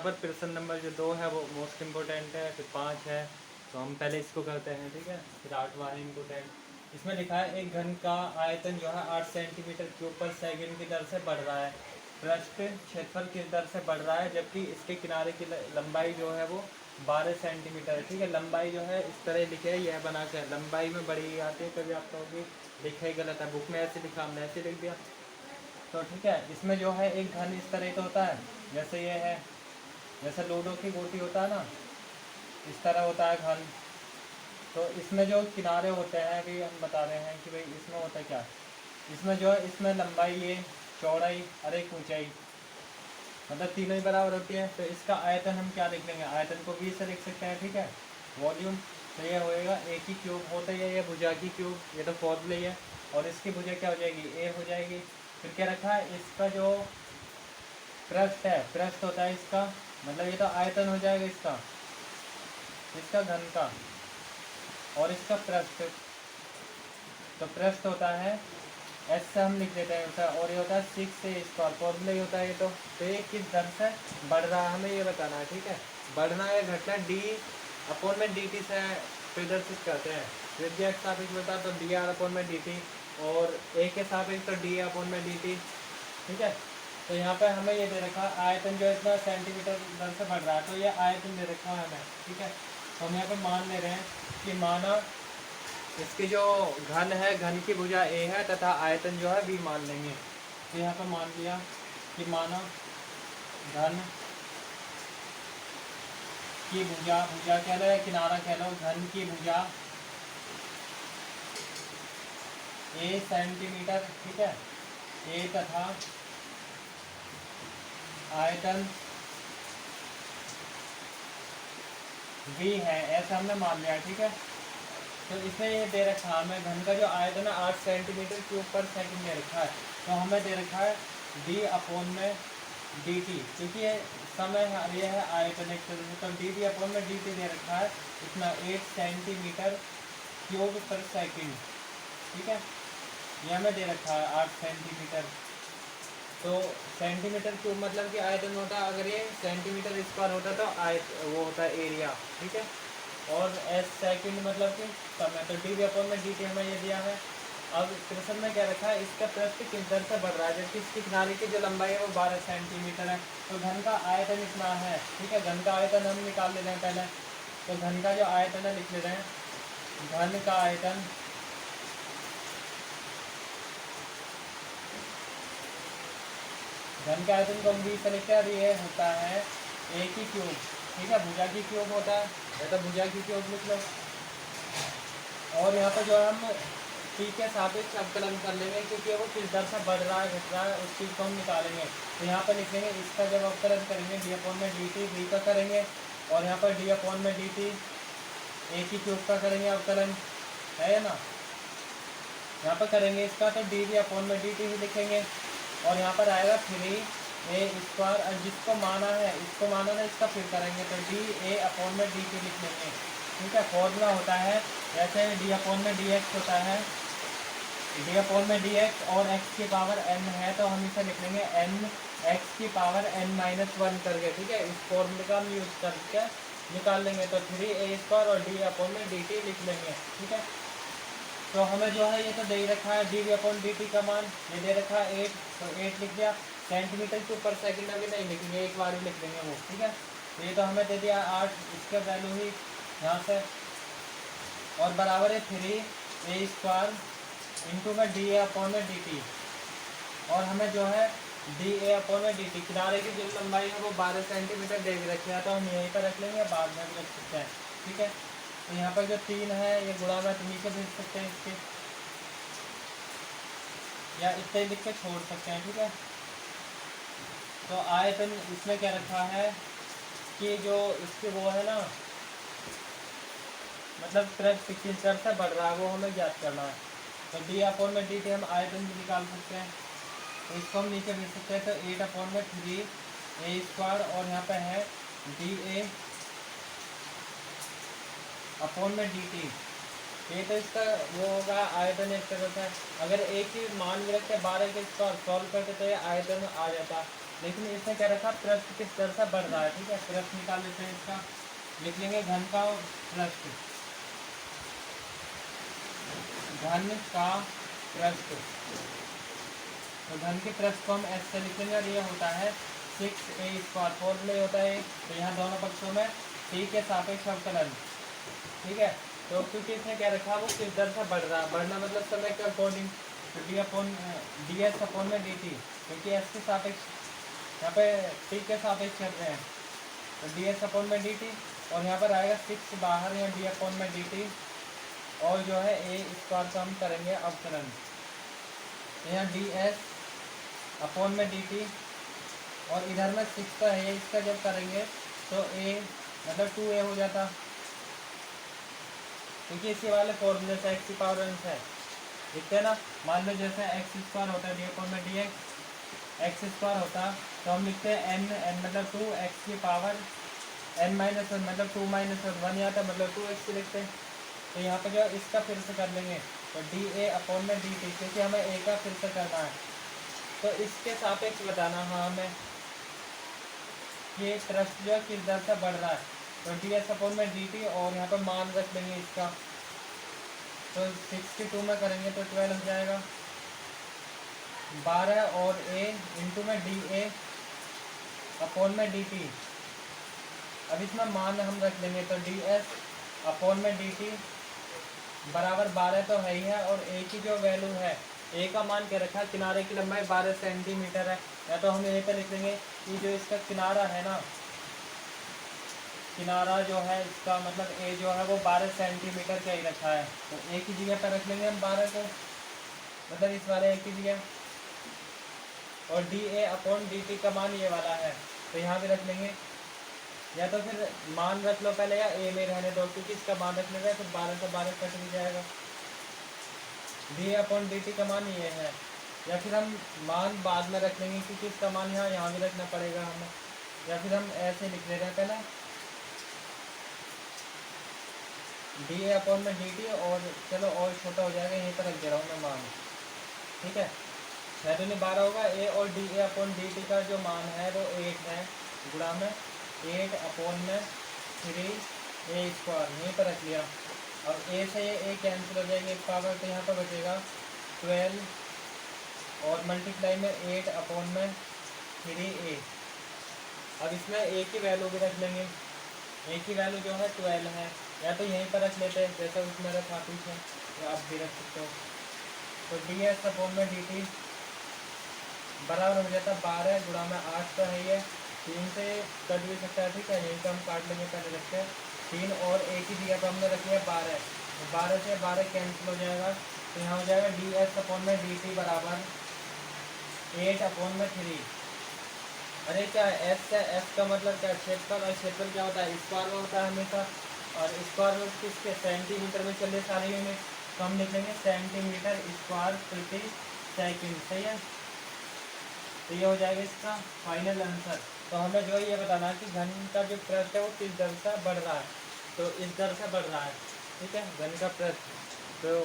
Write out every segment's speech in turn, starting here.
पर प्रश्न नंबर जो 2 है वो मोस्ट इम्पोर्टेंट है, फिर 5 है। तो हम पहले इसको करते हैं, ठीक है। फिर 8वां है इम्पोर्टेंट। इसमें लिखा है एक घन का आयतन जो है 8 सेंटीमीटर क्यूब पर सेकंड की दर से बढ़ रहा है। पृष्ठ क्षेत्रफल किस दर से बढ़ रहा है, जबकि इसके किनारे की लंबाई जो है वो 12 सेंटीमीटर है, ठीक है। लंबाई जो है इस तरह लिखे है, यह बना के लंबाई में बड़ी आती है, कभी आप कहोगे लिखा ही गलत है, बुक में ऐसे लिखा हमने ऐसे लिख दिया। तो ठीक है, इसमें जो है एक घन इस तरह का होता है, जैसे ये है, जैसे लूडो की गोटी होता है ना, इस तरह होता है घन। तो इसमें जो किनारे होते हैं, अभी हम बता रहे हैं कि भाई इसमें होता है क्या, इसमें जो है इसमें लंबाई ये, चौड़ाई और एक ऊंचाई, मतलब तीनों ही बराबर होती है। तो इसका आयतन हम क्या लिख लेंगे, आयतन को भी से लिख सकते हैं, ठीक है। वॉल्यूम, तो ये होएगा ए की क्यूब होता है, ये भुजा की क्यूब, ये तो फॉर्मूला ही है। और इसकी भुजा क्या हो जाएगी, ए हो जाएगी। फिर क्या रखा है, इसका जो पृष्ठ है, पृष्ठ होता है इसका, मतलब ये तो आयतन हो जाएगा इसका घन का, और इसका पृष्ठ, तो पृष्ठ होता है एस से हम लिख देते हैं उसे, और ये होता है 6a² फॉर्मूला ही होता है ये तो ये किस दर से बढ़ रहा है हमें ये बताना है, ठीक है। बढ़ना या घटना डी अपॉन में डी टी से प्रदर्शित करते हैं। त्रिज्या के सापेक्ष होता है तो डी आर अपॉन में डी टी, और ए के सापेक्ष तो डी अपॉन में डी टी, ठीक है। तो यहाँ पे हमें ये दे रखा है आयतन जो इतना सेंटीमीटर दर से बढ़ रहा है, तो ये आयतन दे रखा है हमें, ठीक है। तो हम यहाँ पे मान ले रहे हैं कि माना इसकी जो घन है, घन की भुजा ए है तथा आयतन जो है बी मान लेंगे। तो यहाँ पे मान लिया कि माना घन की भुजा, भुजा कह लो या किनारा कह लो, घन की भुजा ए सेंटीमीटर, ठीक है, ए तथा आयतन बी है, ऐसा हमने मान लिया, ठीक है। तो इसमें ये दे रखा है हमें घन का जो आयतन है 8 सेंटीमीटर क्यूब पर सेकंड में रखा है, तो हमें दे रखा है डी अपॉन में डी टी, क्योंकि ये समय है, ये है आयतन एक तरह से, तो डी डी अपॉन में डी टी दे रखा है इतना 8 सेंटीमीटर क्यूब पर सेकंड, ठीक है। ये हमें दे रखा है 8 सेंटीमीटर, तो सेंटीमीटर क्यूब मतलब कि आयतन होता है, अगर ये सेंटीमीटर स्क्वायर होता तो वो होता है एरिया, ठीक है। और एस सेकंड मतलब कि समय, तो डी अपॉन में डी टी हमें ये दिया है। अब प्रश्न में क्या रखा है, इसका पृष्ठ किस दर से बढ़ रहा है, जबकि इसकी किनारे की जो लंबाई है वो 12 सेंटीमीटर है। तो घन का आयतन इतना है, ठीक है। घन का आयतन हम निकाल ले रहे हैं पहले, तो घन का जो आयतन है लिख ले रहे हैं, घन का आयतन घन के आयतन को हम बी से लिखते हैं, और ये होता है ए की क्यूब, ठीक है, भुजा की क्यूब होता है, या तो भुजा की क्यूब लिख लो। और यहाँ पर जो है हम टी के सापेक्ष अवकलन कर लेंगे, क्योंकि वो किस दर से बढ़ रहा है घट रहा है उस चीज़ को हम निकालेंगे। तो यहाँ पर लिखेंगे इसका जब अवकलन करेंगे डी अपॉन में डी टी बी का करेंगे, और यहाँ पर डी अपॉन में डी टी ए की क्यूब का करेंगे अवकलन, है ना। यहाँ पर करेंगे इसका तो डी डी अपॉन में डी टी ही लिखेंगे, और यहाँ पर आएगा 3a², और जिसको माना है इसको माना है, इसका फिर करेंगे तो डी ए अपॉन में डी टी लिख लेंगे, ठीक है। फॉर्मूला होता है जैसे डी अपॉन में डी एक्स होता है, डी अपॉन में डी एक्स, और एक्स की पावर एन है तो हम इसे लिख लेंगे एन एक्स की पावर n-1 करके, ठीक है। इस फॉर्मूले का हम यूज करके निकाल लेंगे, तो 3a² और डी अपॉन में डी टी लिख लेंगे, ठीक है। तो हमें जो है ये तो दे ही रखा है डी अपॉन डी टी का मान, ये दे रखा है 8, तो 8 लिख दिया। सेंटीमीटर क्यूब पर सेकंड अभी नहीं लिखेंगे, एक बार ही लिख देंगे वो, ठीक है। तो ये तो हमें दे दिया 8, इसका वैल्यू ही यहाँ से, और बराबर है 3a² इंटू में डी ए अपॉन में डी टी, और हमें जो है डी ए अपॉन में डी टी, किनारे की जो लंबाई है वो 12 सेंटीमीटर दे भी रखी है, तो हम यहीं पर रख लेंगे, बाद में भी रख सकते हैं, ठीक है। तो यहाँ पर जो 3 है ये गुणा में तो नीचे भेज सकते हैं इसके, या इतने लिख के छोड़ सकते हैं, ठीक है। तो आयतन इसमें क्या रखा है कि जो इसके वो है ना, मतलब पृष्ठ किस दर से बढ़ रहा है वो हमें ज्ञात करना है। तो डी अपॉन में डी टी हम आयतन भी निकाल सकते हैं, तो इसको हम नीचे भेज सकते हैं, तो 8 अपॉन में 3a², और यहाँ पे है डी ए अपॉन में डी टी, ये तो इसका वो होगा आयतन एक तरह से। अगर एक ही मान भी रखते 12 के स्क्वायर सॉल्व करते तो ये आयतन आ जाता, लेकिन इसने क्या रखा, पृष्ठ किस तरह से बढ़ रहा है। ठीक है, पृष्ठ निकाल लेते हैं इसका, लिख लेंगे घन का पृष्ठ, घन का पृष्ठ। तो घन के पृष्ठ को हम एस से लिखेंगे और ये होता है 6a²। फॉर्मूले होता है, तो यहाँ दोनों पक्षों में टी के सापेक्ष अवकलन। ठीक है, तो क्योंकि इसने क्या रखा, वो किस दर से बढ़ रहा है, बढ़ना मतलब समय के अकॉर्डिंग, तो डी एस अपॉन में डी टी, क्योंकि एस के सापेक्ष यहाँ पे टी के सापेक्ष चल रहे हैं, तो डी एस अपॉन में डी टी, और यहाँ पर आएगा 6 बाहर, या डी अपॉन में डी टी, और जो है ए स्क्वायर का हम करेंगे अवकलन, यहाँ डी एस अपॉन में डी टी, और इधर में 6 का है, इसका जब करेंगे तो ए मतलब 2a हो जाता, क्योंकि इसी वाले फॉर्मूले से एक्स की पावर एन है, लिखते हैं ना। मान लो जैसे एक्स स्क्वायर होता है डी अपॉन में डी एक्स स्क्वायर होता, तो हम लिखते हैं एन मतलब 2 एक्स की पावर n माइनस वन मतलब 2 माइनस वन आता है, मतलब 2x लिखते हैं। तो यहाँ पे जो इसका फिर से कर लेंगे, तो डी ए अपॉन में डी टी, क्योंकि हमें ए का फिर से करना है, तो इसके सापेक्ष बताना हाँ हमें ये पृष्ठ जो किस दर से बढ़ रहा है, तो डी एस अपॉन में डी टी, और यहाँ पर मान रख लेंगे इसका, तो 62 में करेंगे तो 12 हो जाएगा, 12 और a इंटू में डी ए अपॉन में डी टी। अब इसमें मान हम रख लेंगे, तो डी एस अपॉन में डी टी बराबर 12 तो है ही है, और ए की जो वैल्यू है, ए का मान क्या रखा है, किनारे की लंबाई 12 सेंटीमीटर है, या तो हम यहीं पर लिख लेंगे कि जो इसका किनारा है ना, किनारा जो है इसका मतलब ए जो है वो 12 सेंटीमीटर का ही रखा है, तो ए की जगह पर रख लेंगे हम 12 को, मतलब इस वाले ए की जगह, और D A upon D T का मान ये वाला है, तो यहाँ भी रख लेंगे, या तो फिर मान रख लो पहले, या ए में रहने दो, क्योंकि इसका मान रखने का फिर 12 से 12 कट भी जाएगा, डी अपॉन डी टी का मान ये है, या फिर हम मान बाद में रख लेंगे, क्योंकि इसका मान यहाँ भी रखना पड़ेगा हमें, या फिर हम ऐसे लिख ले रहे हैं पहले डी ए अपॉन में डी टी, और चलो और छोटा हो जाएगा, यहीं पर रख दे रहा हूँ मैं मान। ठीक है, 6 दूनी 12 होगा, ए और D A upon D T का जो मान है वो 8 है, गुणा में 8 अपॉन में 3a स्क्वायर, यहीं पर रख लिया, और ए से ये ए कैंसिल हो जाएगी एक पावर, तो यहाँ पर बचेगा 12, और मल्टीप्लाई में 8 अपॉन में 3a। अब इसमें ए की वैल्यू भी रख लेंगे, ए की वैल्यू जो है 12 है, या तो यहीं पर रख लेते हैं जैसा उसमें रखा पीछे, या आप भी रख सकते हो, तो डी एस अपॉन में डी टी बराबर हो जाता 12 गुणा में 8 तो है ये, 3 से कट भी सकता है। ठीक है, यहीं पर हम काट लेंगे, पहले रखते हैं 3, और ए की जगह पर हमने रखी है 12, तो 12 से 12 कैंसिल हो जाएगा, तो यहाँ हो जाएगा डी एस अपॉन में डी टी बराबर 8 अपॉन में 3। अरे क्या है, एस से एस का मतलब क्या, क्षेत्रफल, और क्षेत्रफल क्या होता है, स्क्वायर में होता है हमेशा, और स्क्वायर में किसके सेंटीमीटर में चले सारे यूनिट, तो हम लिखेंगे सेंटीमीटर स्क्वायर प्रति सेकंड। सही है, तो ये हो जाएगा इसका फाइनल आंसर। तो हमें जो ये बताना है कि घन का जो पृष्ठ है वो किस दर से बढ़ रहा है, तो इस दर से बढ़ रहा है। ठीक है, घन का पृष्ठ, तो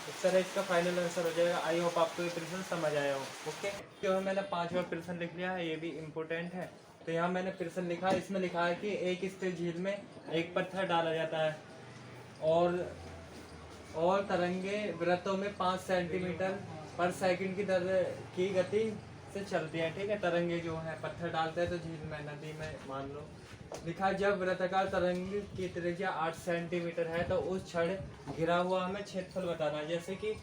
इस तरह इसका फाइनल आंसर हो जाएगा। आई होप आपको ये प्रश्न समझ आया हो। ओके, जो मैंने 5वां प्रश्न लिख लिया है, ये भी इम्पोर्टेंट है। तो यहाँ मैंने प्रश्न लिखा है, इसमें लिखा है कि एक स्थिर झील में एक पत्थर डाला जाता है, और तरंगे वृत्तों में 5 सेंटीमीटर पर सेकंड की दर की गति से चलती है। ठीक है, तरंगे जो है पत्थर डालते हैं तो झील में, नदी में मान लो, लिखा जब वृत्ताकार तरंग की त्रिज्या 8 सेंटीमीटर है तो उस क्षण घिरा हुआ हमें क्षेत्रफल बताना है। जैसे कि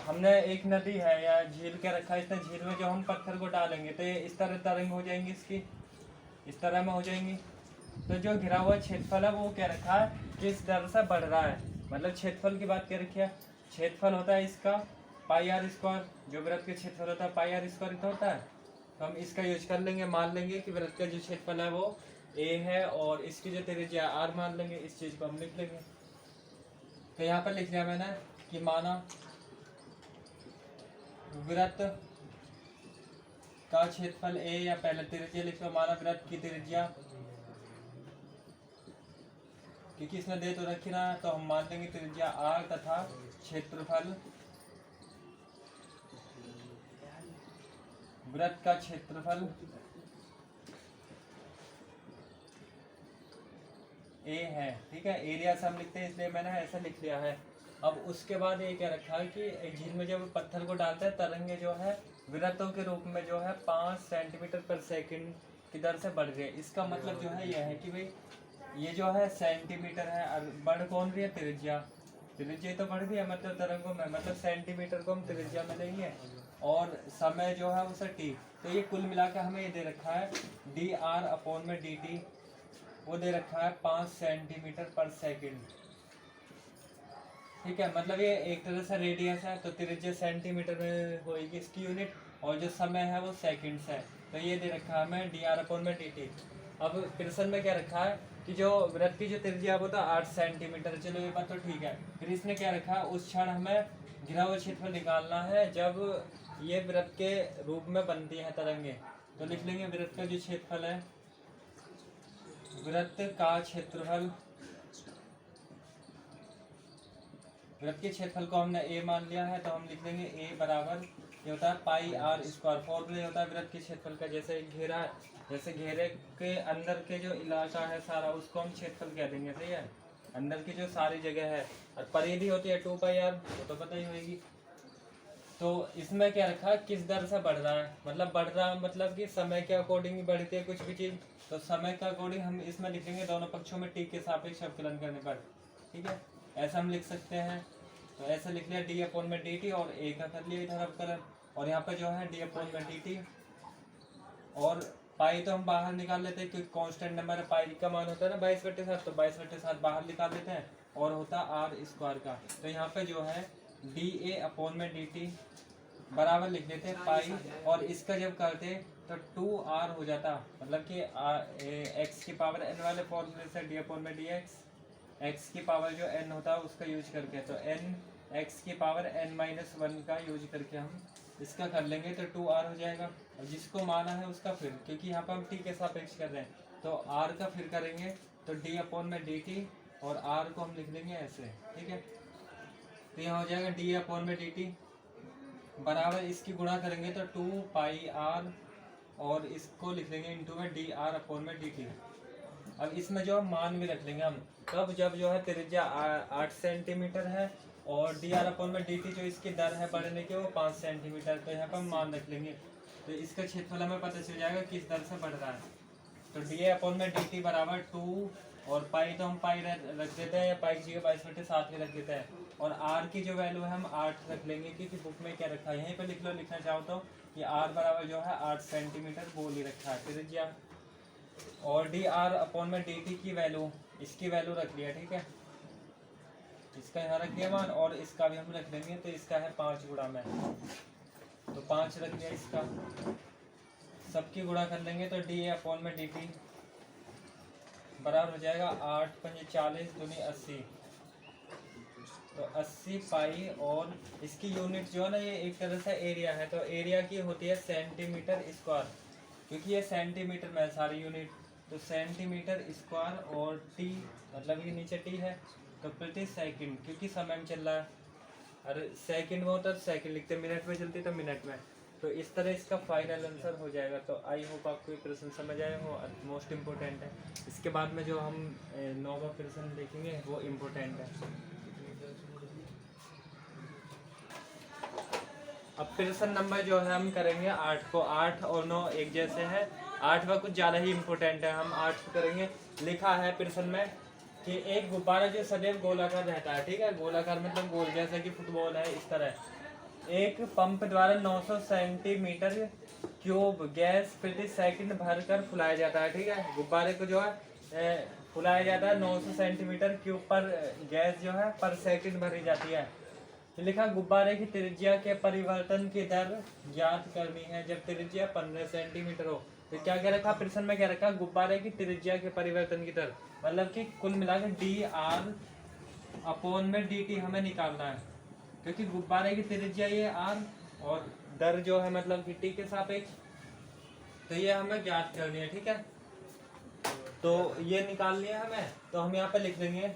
हमने एक नदी है या झील के रखा है, इसमें झील में जो हम पत्थर को डालेंगे तो ये इस तरह तरंग हो जाएंगी, इसकी इस तरह में हो जाएंगी। तो जो घिरा हुआ क्षेत्रफल है वो क्या रखा है, किस दर से बढ़ रहा है, मतलब क्षेत्रफल की बात क्या रखी है। क्षेत्रफल होता है इसका पाई आर स्क्वायर, जो वृत्त के क्षेत्रफल होता है पाई आर स्क्वायर इतना होता है, तो हम इसका यूज कर लेंगे। मान लेंगे कि वृत्त का जो क्षेत्रफल है वो ए है, और इसकी जो त्रिज्या आर मान लेंगे, इस चीज़ को हम लिख लेंगे। तो यहाँ पर लिख लिया मैंने कि माना वृत्त का क्षेत्रफल ए, या पहले त्रिज्या लिख लो, माना वृत्त की त्रिज्या, क्योंकि इसमें दे तो रखी ना, तो हम मान लेंगे त्रिज्या आर तथा क्षेत्रफल वृत्त का क्षेत्रफल ए है, ठीक है। एरिया से हम लिखते हैं इसलिए मैंने ऐसा लिख लिया है। अब उसके बाद ये क्या रखा है कि एक झील में जब पत्थर को डालते हैं तरंगे जो है वृत्तों के रूप में जो है 5 सेंटीमीटर पर सेकंड की दर से बढ़ रही है। इसका मतलब जो है यह है कि भाई ये जो है सेंटीमीटर है और बढ़ कौन रही है, त्रिज्या। त्रिज्या तो बढ़ रही है मतलब तरंगों में, मतलब सेंटीमीटर को हम त्रिज्या में लेंगे और समय जो है उसे टी। तो ये कुल मिला के हमें ये दे रखा है डी आर अपॉन में डी टी, वो दे रखा है 5 सेंटीमीटर पर सेकंड, ठीक है। मतलब ये एक तरह से रेडियस है तो त्रिज्या सेंटीमीटर में होगी इसकी यूनिट, और जो समय है वो सेकंड्स है। तो ये दे रखा है हमें डी आर अपॉन में डी टी। अब प्रश्न में क्या रखा है कि जो वृत्त की जो त्रिज्या वो तो 8 सेंटीमीटर, चलो ये बात तो ठीक है। फिर इसने क्या रखा है, उस क्षण हमें घिरा हुआ क्षेत्रफल निकालना है जब ये वृत्त के रूप में बनती है तरंगे। तो लिख लेंगे वृत्त का जो क्षेत्रफल है, वृत्त का क्षेत्रफल, वृत्त के क्षेत्रफल को हमने ए मान लिया है तो हम लिख देंगे ए बराबर ये होता है पाई आर स्क्वायर। फॉर्मूला होता है वृत्त के क्षेत्रफल का, जैसे घेरा है, जैसे घेरे के अंदर के जो इलाका है सारा उसको हम क्षेत्रफल कह देंगे, सही है। अंदर की जो सारी जगह है, और परिधि होती है 2 पाई आर, वो तो पता ही होगी। तो इसमें क्या रखा, किस दर से बढ़ रहा है, मतलब बढ़ रहा है मतलब कि समय के अकॉर्डिंग बढ़ती है कुछ भी चीज़, तो समय के अकॉर्डिंग हम इसमें लिखेंगे दोनों पक्षों में टी के सापेक्ष अवकलन करने पर, ठीक है। ऐसा हम लिख सकते हैं। तो ऐसा लिख लिया डी अपॉन में डी टी और ए का कर लिया इधर अवकलन, और यहाँ पे जो है डी अपॉन में डी टी, और पाई तो हम बाहर निकाल लेते हैं क्योंकि कांस्टेंट नंबर है। पाई का मान होता है ना 22/7, तो 22/7 बाहर निकाल लेते हैं और होता आर स्क्वायर का। तो यहाँ पे जो है डी ए अपॉन में डी टी बराबर लिख देते हैं पाई, और इसका जब करते तो 2r हो जाता, मतलब कि एक्स की पावर n वाले फॉर्मूले से डी अपॉन में डी एक्स की पावर जो n होता है उसका यूज करके, तो n एक्स की पावर n-1 का यूज करके हम इसका कर लेंगे तो 2r हो जाएगा। और जिसको माना है उसका फिर, क्योंकि यहाँ पर हम t के सापेक्ष कर रहे हैं तो r का फिर करेंगे तो d अपॉन में dt, और r को हम लिख देंगे ऐसे, ठीक है। तो यहाँ हो जाएगा d अपॉन में dt बराबर, इसकी गुणा करेंगे तो 2 पाई आर, और इसको लिख लेंगे इंटू में डी आर अपॉन में डी टी। अब इसमें जो मान भी रख लेंगे हम, तब जब जो है त्रिज्या 8 सेंटीमीटर है और डी आर अपॉन में डी टी जो इसकी दर है बढ़ने की वो 5 सेंटीमीटर, तो यहाँ पर हम मान रख लेंगे। तो इसका क्षेत्रफल हमें पता चल जाएगा किस दर से बढ़ रहा है। तो डी ए अपॉन में डी टी बराबर 2, और पाई तो हम पाई रख देते हैं, या पाई की 22/7 में रख देते हैं, और आर की जो वैल्यू है हम 8 रख लेंगे क्योंकि बुक में क्या रखा है यहीं पे लिख लो, लिखना चाहो तो कि आर बराबर जो है 8 सेंटीमीटर बोल ही रखा है त्रिज्या। और डी आर अपॉन में डी टी की वैल्यू, इसकी वैल्यू रख लिया, ठीक है। इसका यहाँ रख दिया मान, और इसका भी हम रख देंगे, तो इसका है 5 गुणा में, तो 5 रख दिया इसका, सबकी गुणा कर लेंगे तो डी ए अपॉन में डी टी बराबर हो जाएगा 8×5 = 40 दूनी 80, तो 80 पाई, और इसकी यूनिट जो है ना ये एक तरह से एरिया है, तो एरिया की होती है सेंटीमीटर स्क्वायर, क्योंकि ये सेंटीमीटर में है सारी यूनिट, तो सेंटीमीटर स्क्वायर, और टी मतलब ये नीचे टी है तो प्रति सेकंड, क्योंकि समय में चल रहा है, अरे सेकंड में होता है तो सेकंड लिखते, मिनट में चलती तो मिनट में। तो इस तरह इसका फाइनल आंसर हो जाएगा। तो आई होप आपको ये प्रश्न समझ आए हो, मोस्ट इम्पोर्टेंट है। इसके बाद में जो हम 9वां प्रश्न देखेंगे वो इम्पोर्टेंट है। अब प्रश्न नंबर जो है हम करेंगे 8 को, 8 और 9 एक जैसे है, 8वां कुछ ज़्यादा ही इम्पोर्टेंट है, हम 8 को करेंगे। लिखा है प्रश्न में कि एक गुब्बारा जो सदैव गोलाकार रहता है, ठीक है, गोलाकार मतलब गोल, जैसा कि फुटबॉल है इस तरह, एक पंप द्वारा 900 सेंटीमीटर क्यूब गैस प्रति सेकंड भर कर फुलाया जाता है, ठीक है। गुब्बारे को जो है फुलाया जाता है 900 सेंटीमीटर क्यूब पर गैस जो है पर सेकंड भरी जाती है। लिखा गुब्बारे की त्रिज्या के परिवर्तन की दर ज्ञात करनी है जब त्रिज्या 15 सेंटीमीटर हो। तो क्या क्या रखा प्रश्न में, क्या रखा, गुब्बारे की त्रिज्या के परिवर्तन की दर, मतलब कि कुल मिलाकर डी आर अपॉन में डी टी हमें निकालना है, क्योंकि गुब्बारे की त्रिज्या ये आर और दर जो है मतलब कि टी के सापेक्ष, तो ये हमें ज्ञात करनी है, ठीक है। तो ये निकालनी है हमें, तो हम यहाँ पे लिख देंगे,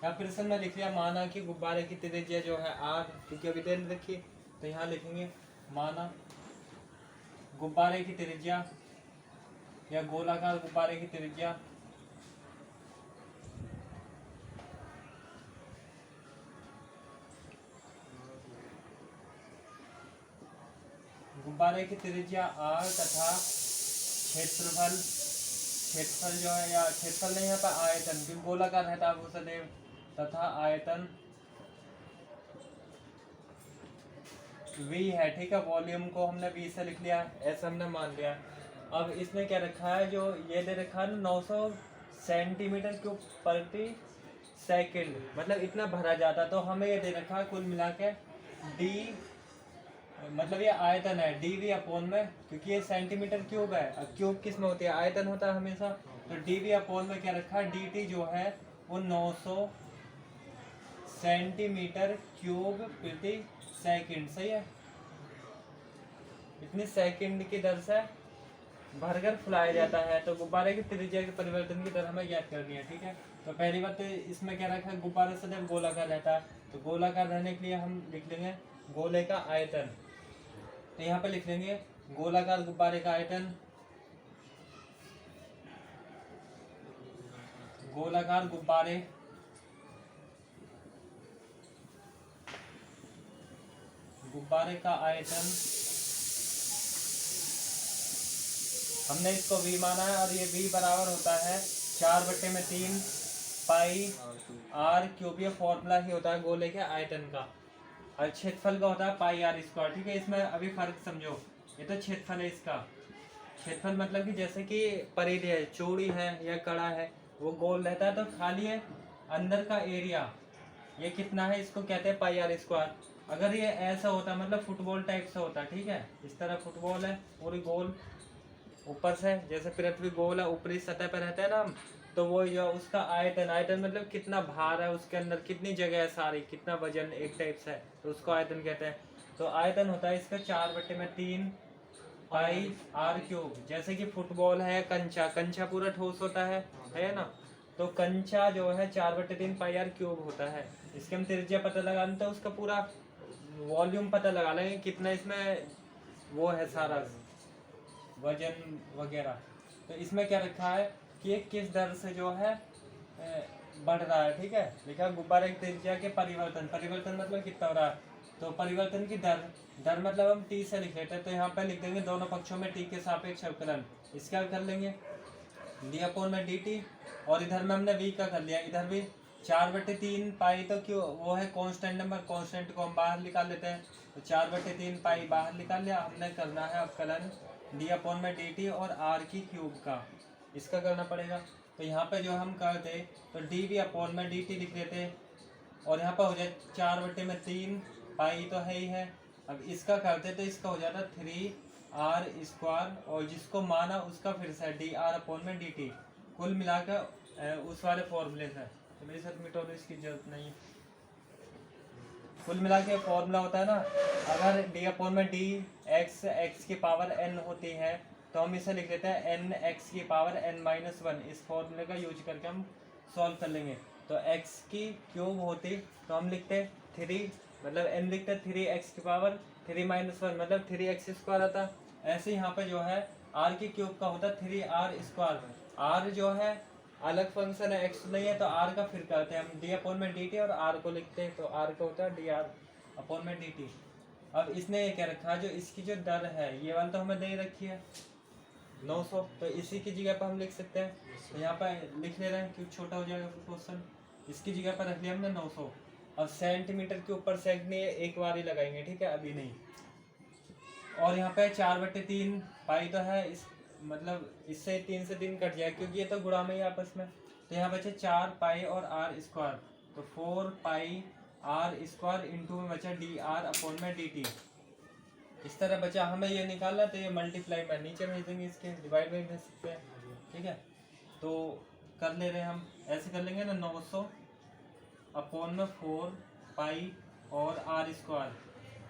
प्रश्न में लिख लिया, माना कि गुब्बारे की त्रिज्या जो है आर, क्योंकि अभी दे रखी, तो यहाँ लिखेंगे माना गुब्बारे की त्रिज्या या गोलाकार गुब्बारे की त्रिज्या गुब्बारे की त्रिज्या r तथा क्षेत्रफल जो है, या क्षेत्रफल नहीं, यहाँ पर आयतन, क्योंकि गोलाकार रहता है वो सदैव, तथा आयतन v है। ठीक है, वॉल्यूम को हमने v से लिख लिया, ऐसा हमने मान लिया। अब इसमें क्या रखा है, जो ये दे रखा है 900 सेंटीमीटर क्यूब प्रति सेकंड, मतलब इतना भरा जाता। तो हमें ये दे रखा है कुल मिला के d, मतलब ये आयतन है dv अपोन में, क्योंकि ये सेंटीमीटर क्यूब है। अब क्यूब किस में होती है, आयतन होता है हमेशा। तो dv अपोन में क्या रखा है, dt जो है वो 900 सेंटीमीटर क्यूब प्रति सेकंड, सही है। इतनी सेकंड की दर से भरकर फुलाया जाता है। तो गुब्बारे की त्रिज्या के परिवर्तन की दर हमें ज्ञात करनी है। ठीक है, तो पहली बात तो इसमें क्या रखा है, गुब्बारा सदैव गोलाकार रहता है। तो गोलाकार रहने के लिए हम लिख लेंगे गोले का आयतन। तो यहाँ पे लिख लेंगे गोलाकार गुब्बारे का आयतन, गोलाकार गुब्बारे का आयतन, हमने इसको v माना है, और ये v बराबर होता है 4/3 पाई r क्यूब। ये फॉर्मूला ही होता है गोले के आयतन का। और क्षेत्रफल का होता है पाई r स्क्वायर। ठीक है, इसमें अभी फर्क समझो। ये तो क्षेत्रफल है इसका। क्षेत्रफल मतलब कि जैसे कि परिधि है, चौड़ी है या कड़ा है, वो गोल रहता है। तो खाली है अंदर का एरिया, ये कितना है, इसको कहते हैं पाई r स्क्वायर। अगर ये ऐसा होता, मतलब फुटबॉल टाइप से होता, ठीक है, इस तरह फुटबॉल है पूरी गोल, ऊपर से जैसे पृथ्वी गोल है, ऊपरी सतह पर रहता है ना हम, तो वो जो उसका आयतन, आयतन मतलब कितना भार है उसके अंदर, कितनी जगह है सारी, कितना वजन एक टाइप से है, तो उसको आयतन कहते हैं। तो आयतन होता है इसका 4/3 पाई r क्यूब। जैसे कि फुटबॉल है, कंचा, कंचा पूरा ठोस होता है ना। तो कंचा जो है 4/3 पाई r क्यूब होता है। इसके हम त्रिज्या पता लगाना, तो उसका पूरा वॉल्यूम पता लगा लेंगे कितना इसमें वो है, सारा वजन वगैरह। तो इसमें क्या रखा है कि ये किस दर से जो है बढ़ रहा है। ठीक है, लिखा गुब्बारे की त्रिज्या के परिवर्तन, परिवर्तन मतलब कितना हो रहा है, तो परिवर्तन की दर, दर मतलब हम t से लिख लेते हैं। तो यहाँ पे लिख देंगे दोनों पक्षों में t के सापेक्ष अवकलन। इसका कर लेंगे d/dt, और इधर में हमने v का कर लिया, इधर भी 4/3 पाई, तो क्यों वो है कांस्टेंट नंबर, कांस्टेंट को हम बाहर निकाल लेते हैं। तो 4/3 पाई बाहर निकाल लिया। हमने करना है अवकलन d/dt और r की क्यूब का, इसका करना पड़ेगा। तो यहाँ पे जो हम करते तो dv/dt लिख लेते, और यहाँ पर हो जाए 4/3 पाई तो है ही है। अब इसका करते तो इसका हो जाता 3r², और जिसको माना उसका फिर से dr/dt, कुल मिलाकर उस वाले फॉर्मूले से। तो मेरे साथ मिटो, इसकी जरूरत नहीं। कुल मिला के फॉर्मूला होता है ना, अगर d/d x की पावर n होती है, तो हम इसे लिख लेते हैं n x की पावर n-1। इस फॉर्मूले का यूज करके हम सॉल्व कर लेंगे। तो x की क्यूब होती, तो हम लिखते 3, मतलब n लिखते 3x की पावर 3-1, मतलब 3x² आता। ऐसे यहाँ पे जो है r की क्यूब का होता 3r²। r जो है अलग फंक्शन है, x नहीं है, तो r का फिर करते हैं हम d/dt, और r को लिखते हैं, तो r का होता है dr/dt। अब इसने ये क्या रखा, जो इसकी जो दर है, ये वाला तो हमें दे रखी है 900, तो इसी की जगह पर हम लिख सकते हैं। तो यहाँ पर लिख ले रहे हैं क्योंकि छोटा हो जाएगा क्वेश्चन। इसकी जगह पर रख लिया हमने 900। अब सेंटीमीटर के ऊपर सेकंड नहीं है, एक बार ही लगाएंगे, ठीक है, अभी नहीं। और यहाँ पे 4/3 पाई तो है, इस मतलब इससे 3 से 3 कट जाएगा, क्योंकि ये तो गुणा में ही आपस में। तो यहाँ बचे 4 पाई और r², तो 4 पाई r² इंटू में बचा dr/dt। इस तरह बचा, हमें ये निकालना, तो ये मल्टीप्लाई में नीचे भेज देंगे, इसके डिवाइड में भेज सकते हैं। ठीक है, तो कर ले रहे हैं हम, ऐसे कर लेंगे ना, 900/4 पाई और r²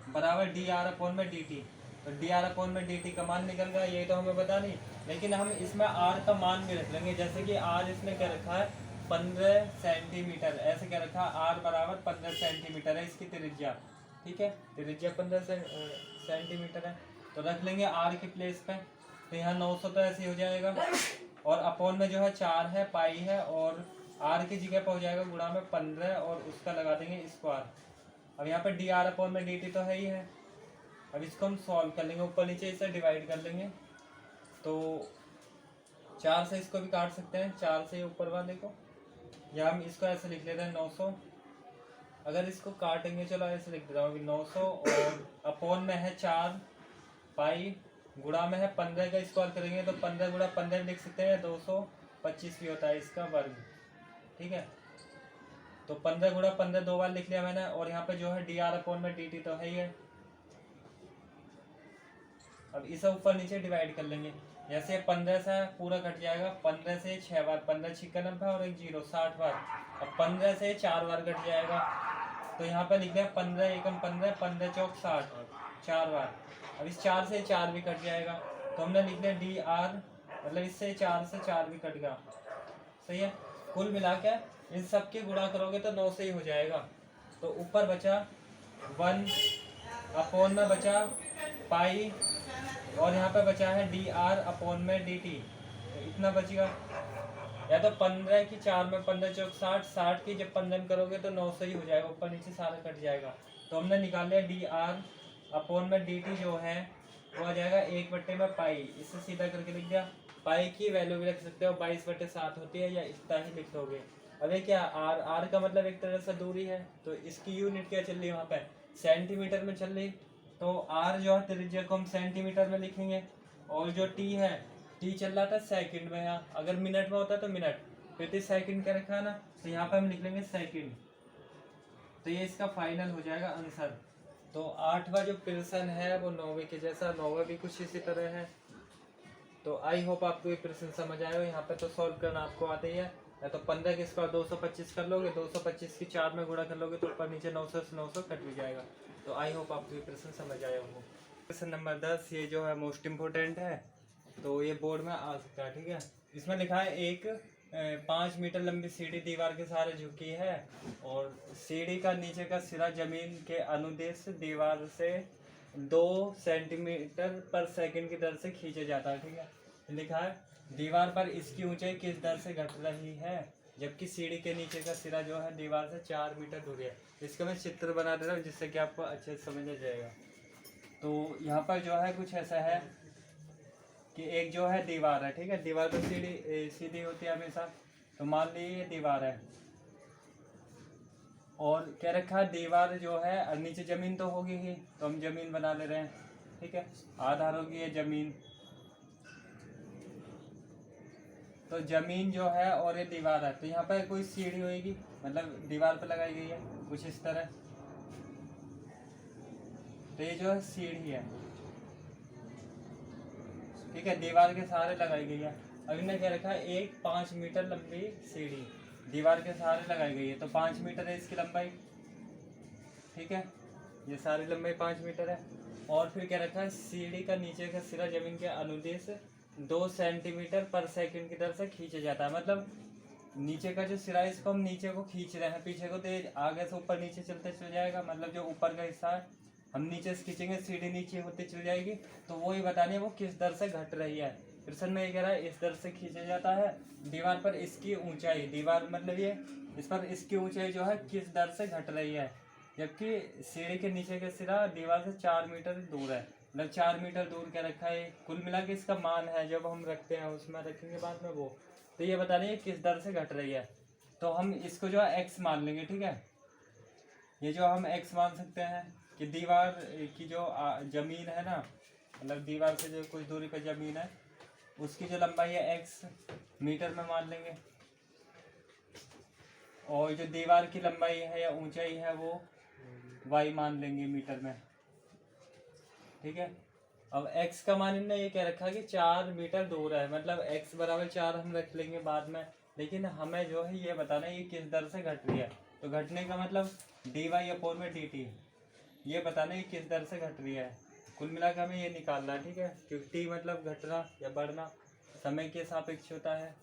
बराबर dr/dt। तो dr/dt का मान निकल गया, ये तो हमें पता नहीं, लेकिन हम इसमें r का मान भी रख लेंगे। जैसे कि r इसने क्या रखा है 15 सेंटीमीटर, ऐसे क्या रखा r बराबर 15 सेंटीमीटर है इसकी त्रिज्या। ठीक है, त्रिज्या 15 सेंटीमीटर है, तो रख लेंगे आर की प्लेस पे। तो यहाँ 900 तो ऐसे ही हो जाएगा, और अपॉन में जो है 4 है, पाई है, और आर की जगह पर हो जाएगा गुणा में 15 और उसका लगा देंगे स्क्वायर। अब यहाँ पे डी आर अपॉन में डी टी तो है ही है। अब इसको हम सॉल्व कर लेंगे, ऊपर नीचे इसे डिवाइड कर लेंगे। तो 4 से इसको भी काट सकते हैं, 4 से ऊपर वाले को, या हम इसको ऐसे लिख लेते हैं 900। अगर इसको काटेंगे, चलो ऐसे लिख देता हूँ 900, और अपॉन में है 4 पाई, गुणा में है 15 का स्क्वायर करेंगे तो 15 गुणा 15 लिख सकते हैं, 225 भी होता है इसका वर्ग। ठीक है, तो 15 गुणा 15 दो बार लिख लिया मैंने, और यहाँ पे जो है डी आर अपॉन में डी टी तो है ही है। अब इसे ऊपर नीचे डिवाइड कर लेंगे, जैसे 15 से पूरा कट जाएगा, 15 से 6 बार, 15 छिक्का 90 और एक 0 60 बार। अब 15 से 4 बार कट जाएगा, तो यहाँ पे लिख दिया 15 एकम 15, 15 चौक 60, 4 बार। अब इस 4 से 4 भी कट जाएगा, तो हमने लिख लिया डी आर, मतलब इससे 4 से 4 भी कट गया। सही है, कुल मिला के इन सब के गुणा करोगे तो 9 से ही हो जाएगा। तो ऊपर बचा 1, अपॉन में बचा पाई, और यहाँ पे बचा है डी आर अपॉन में डी टी, तो इतना बचेगा। या तो 15 की 4 में 15 चौक 60, 60 की जब 15 करोगे तो 9 से ही हो जाएगा, ऊपर नीचे सारा कट जाएगा। तो हमने निकाल लिया डी आर अपॉन में डी टी जो है वो आ जाएगा 1 में पाई, इससे सीधा करके लिख दिया। पाई की वैल्यू भी रख सकते हो, 22/7 होती है, या इतना ही लिख दोगे। अब ये क्या, आर, आर का मतलब एक तरह से दूरी है, तो इसकी यूनिट क्या चल रही है वहाँ पे, सेंटीमीटर में चल रही। तो आर जो है त्रिज्या को हम सेंटीमीटर में लिखेंगे, और जो टी है, टी चल रहा था सेकंड में, यहाँ अगर मिनट में होता तो मिनट, प्रति सेकंड क्या रखा है ना, तो यहाँ पे हम लिख लेंगे सेकंड। तो ये इसका फाइनल हो जाएगा आंसर। तो 8वां जो प्रश्न है वो 9वें के जैसा, 9वां भी कुछ इसी तरह है। तो आई होप आपको ये प्रश्न समझ आए हो। यहाँ पे तो सॉल्व करना आपको आता ही है, या तो 15 के स्क्वायर 225 कर लोगे, 225 की 4 में गुणा कर लोगे तो ऊपर नीचे 900 से 900 कट भी जाएगा। तो आई होप आपको ये प्रश्न समझ आया होगा। क्वेश्चन नंबर 10 ये जो है मोस्ट इम्पोर्टेंट है, तो ये बोर्ड में आ सकता है। ठीक है, इसमें लिखा है एक 5 मीटर लंबी सीढ़ी दीवार के सहारे झुकी है, और सीढ़ी का नीचे का सिरा जमीन के अनुदेश दीवार से 2 सेंटीमीटर पर सेकंड की दर से खींचा जाता है। ठीक है, लिखा है दीवार पर इसकी ऊंचाई किस दर से घट रही है, जबकि सीढ़ी के नीचे का सिरा जो है दीवार से 4 मीटर दूर है। इसका मैं चित्र बना दे रहा हूँ जिससे कि आपको अच्छे से समझ आ जाएगा। तो यहाँ पर जो है कुछ ऐसा है कि एक जो है दीवार है, ठीक है, दीवार पर सीढ़ी सीधी होती है हमेशा। तो मान लीजिए ये दीवार है, और क्या रखा है, दीवार जो है नीचे जमीन तो होगी ही, तो हम जमीन बना ले रहे हैं। ठीक है, आधार होगी ये जमीन, तो जमीन जो है और ये दीवार है, तो यहाँ पर कोई सीढ़ी होगी, मतलब दीवार पर लगाई गई है कुछ इस तरह। तो ये जो है सीढ़ी है, ठीक है, दीवार के सहारे लगाई गई है। अब इन्हें क्या रखा है, एक 5 मीटर लंबी सीढ़ी दीवार के सहारे लगाई गई है, तो 5 मीटर है इसकी लंबाई। ठीक है, ये सारी लंबाई 5 मीटर है। और फिर क्या रखा है, सीढ़ी का नीचे का सिरा जमीन के अनुदेश 2 सेंटीमीटर पर सेकंड की दर से खींचा जाता है। मतलब नीचे का जो सिरा है इसको हम नीचे को खींच रहे हैं, पीछे को तेज आगे से ऊपर नीचे चलते चल जाएगा। मतलब जो ऊपर का हिस्सा है हम नीचे से खींचेंगे, सीढ़ी नीचे होते चल जाएगी। तो वो ही बतानी है वो किस दर से घट रही है। प्रश्न में ये कह रहा है इस दर से खींचा जाता है, दीवार पर इसकी ऊंचाई, दीवार मतलब ये, इस पर इसकी ऊंचाई जो है किस दर से घट रही है, जबकि सीढ़ी के नीचे का सिरा दीवार से 4 मीटर दूर है। मतलब 4 मीटर दूर क्या रखा है, कुल मिला के इसका मान है जब हम रखते हैं, उसमें रखेंगे बाद में वो। तो ये बता रही है किस दर से घट रही है, तो हम इसको जो है एक्स मान लेंगे। ठीक है, ये जो हम एक्स मान सकते हैं कि दीवार की जो जमीन है ना, मतलब दीवार से जो कुछ दूरी पर जमीन है उसकी जो लंबाई है एक्स मीटर में मान लेंगे, और जो दीवार की लंबाई है या ऊंचाई है वो वाई मान लेंगे मीटर में। ठीक है, अब x का मान इनने ये क्या रखा कि 4 मीटर दूर है, मतलब x बराबर 4 हम रख लेंगे बाद में, लेकिन हमें जो है ये बताना है ये किस दर से घट रही है। तो घटने का मतलब dy अपॉन में dt, ये बताना है ये किस दर से घट रही है। कुल मिलाकर हमें ये निकालना है। ठीक है, क्योंकि t मतलब घटना या बढ़ना समय के सापेक्ष होता है।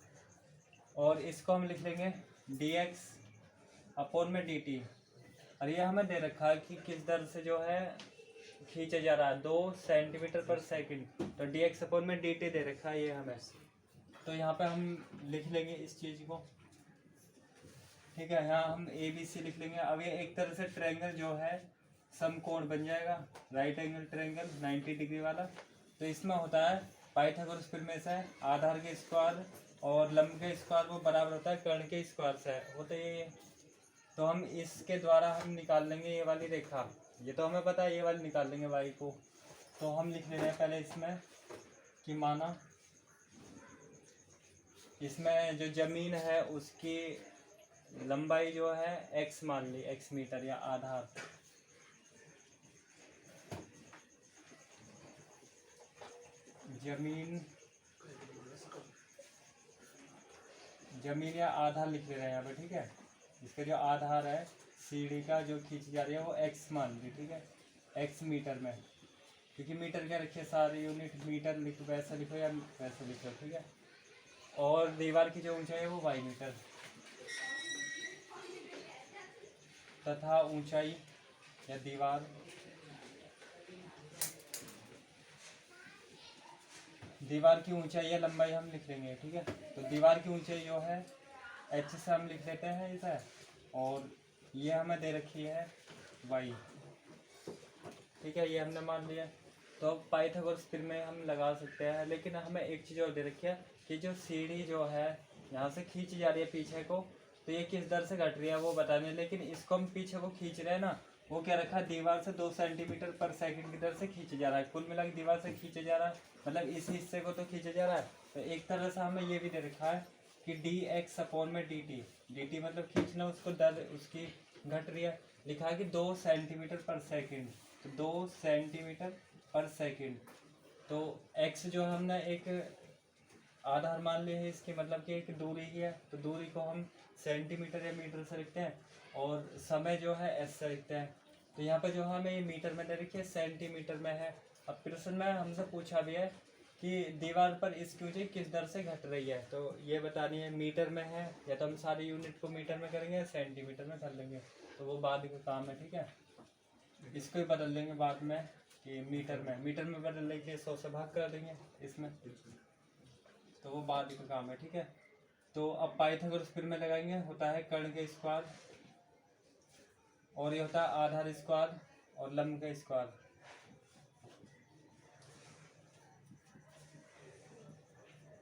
और इसको हम लिख लेंगे dx अपॉन में dt, और ये हमें दे रखा है कि किस दर से जो है खींचा जा रहा है 2 सेंटीमीटर पर सेकंड, तो dx अपॉन में dt दे रखा है ये हमें। तो यहाँ पे हम लिख लेंगे इस चीज़ को, ठीक है। यहाँ हम ABC लिख लेंगे। अब ये एक तरह से ट्रायंगल जो है समकोण बन जाएगा, राइट एंगल ट्रायंगल 90 डिग्री वाला। तो इसमें होता है पाइथागोरस प्रमेय से आधार के स्क्वायर और लंब के स्क्वायर वो बराबर होता है कर्ण के स्क्वायर से, होता है ये। तो हम इसके द्वारा हम निकाल लेंगे ये वाली रेखा, ये तो हमें पता है, ये वाली निकाल लेंगे y को। तो हम लिख ले रहे हैं पहले इसमें कि माना इसमें जो जमीन है उसकी लंबाई जो है x मान ली, x मीटर या आधार। जमीन या आधार लिख ले रहे हैं यहाँ पे, ठीक है। इसका जो आधार है सीढ़ी का जो खींची जा रही है वो x मान ली, ठीक है, x मीटर में, क्योंकि मीटर क्या रखिए सारे यूनिट, मीटर लिखो वैसा लिखो या वैसा लिखो, ठीक है। और दीवार की जो ऊंचाई है वो y मीटर तथा ऊंचाई या दीवार की ऊंचाई या लंबाई हम लिख लेंगे, ठीक है। तो दीवार की ऊंचाई जो है h से हम लिख लेते हैं इसे, और ये हमें दे रखी है y, ठीक है, ये हमने मान लिया। तो अब पाइथागोरस प्रमेय हम लगा सकते हैं, लेकिन हमें एक चीज़ और दे रखी है कि जो सीढ़ी जो है यहाँ से खींची जा रही है पीछे को, तो ये किस दर से घट रही है वो बताने, लेकिन इसको हम पीछे को खींच रहे हैं ना, वो क्या रखा है दीवार से 2 सेंटीमीटर पर सेकंड की दर से खींचा जा रहा है। कुल मिला के दीवार से खींचा जा रहा है, मतलब इस हिस्से को तो खींचा जा रहा है। तो एक तरह से हमें ये भी दे रखा है कि dx अपॉन में dt मतलब खींचना, उसको दर उसकी घट रही है, लिखा है कि 2 सेंटीमीटर पर सेकंड, तो 2 सेंटीमीटर पर सेकंड। तो x जो है हमने एक आधार मान लिया है इसकी, मतलब कि एक दूरी ही है, तो दूरी को हम सेंटीमीटर या मीटर से लिखते हैं, और समय जो है s से लिखते हैं। तो यहाँ पे जो हमें ये मीटर में दे रखी है सेंटीमीटर में है। अब प्रश्न में हमसे पूछा भी है कि दीवार पर इसकी ऊंचाई किस दर से घट रही है, तो ये बतानी है मीटर में है, या तो हम सारी यूनिट को मीटर में करेंगे, सेंटीमीटर में कर लेंगे, तो वो बाद का काम है, ठीक है। इसको ही बदल देंगे बाद में कि मीटर में बदल लेंगे, 100 से भाग कर देंगे इसमें, तो वो बाद का काम है, ठीक है। तो अब पाइथागोरस प्रमेय लगाएंगे, होता है कर्ण के स्क्वायर, और ये होता है आधार स्क्वायर और लंब का स्क्वायर।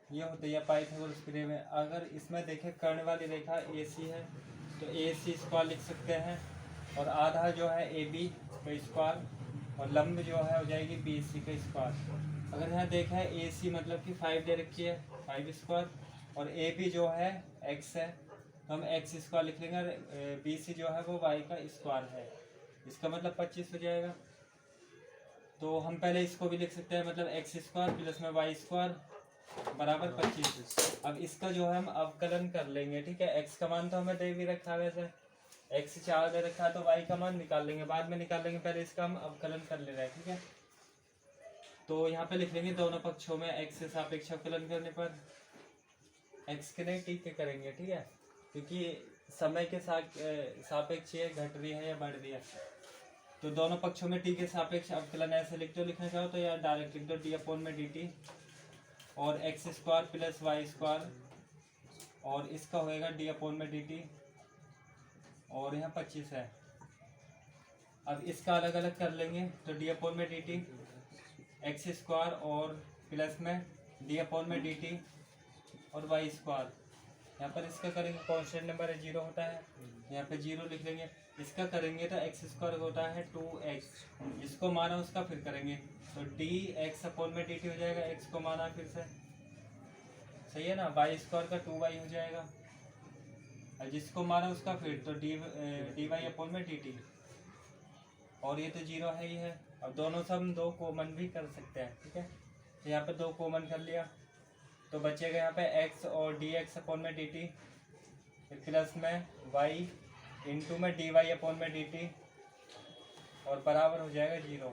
ये होती है पाइथागोरस प्रमेय। अगर इसमें देखें कर्ण वाली रेखा AC है, तो AC स्क्वायर लिख सकते हैं, और आधार जो है AB का स्क्वायर, और लंब जो है हो जाएगी BC का स्क्वायर। अगर यहाँ देखा है AC मतलब कि 5 दे रखी है, 5 स्क्वायर, और AB जो है x है, तो हम x स्क्वायर लिख लेंगे, और BC जो है वो y का स्क्वायर है, इसका मतलब 25 हो जाएगा। तो हम पहले इसको भी लिख सकते हैं, मतलब x स्क्वायर प्लस में y स्क्वायर बराबर 25। अब इसका जो है हम अवकलन कर लेंगे, ठीक है। x का मान तो हमें दे भी रखा है, वैसे x 4 दे रखा है, तो y का मान निकाल लेंगे, बाद में निकाल लेंगे, पहले इसका हम अवकलन कर ले रहे हैं, ठीक है। तो यहाँ पे लिख लेंगे दोनों पक्षों में x से सापेक्ष अवकलन करने पर, x के नहीं t के करेंगे, ठीक है, क्योंकि समय के सापेक्ष ये घट रही है या बढ़ रही है। तो दोनों पक्षों में t के सापेक्ष अवकलन ऐसे लिख दो, लिखना चाहो तो यार डायरेक्ट लिख दो d अपॉन में dt, और x square plus Y square, और इसका होएगा d अपॉन में dt, और यहाँ 25 है। अब इसका अलग अलग कर लेंगे, तो d अपॉन में dt x स्क्वायर और प्लस में d अपॉन में dt और वाई स्क्वायर। यहाँ पर इसका करेंगे कांस्टेंट नंबर है 0 होता है, यहाँ पे 0 लिख लेंगे। इसका करेंगे तो x स्क्वायर होता है 2x, जिसको माना उसका फिर करेंगे, तो dx अपॉन में dt हो जाएगा, x को माना फिर से, सही है ना, वाई स्क्वायर का 2y हो जाएगा, और जिसको माना उसका फिर, तो dy अपॉन में dt, और ये तो 0 है ही है। अब दोनों से हम 2 कॉमन भी कर सकते हैं, ठीक है। तो यहाँ पे 2 कॉमन कर लिया, तो बचेगा यहाँ पे x और dx अपॉन में dt, फिर प्लस में y इंटू में dy अपॉन में dt, और बराबर हो जाएगा 0।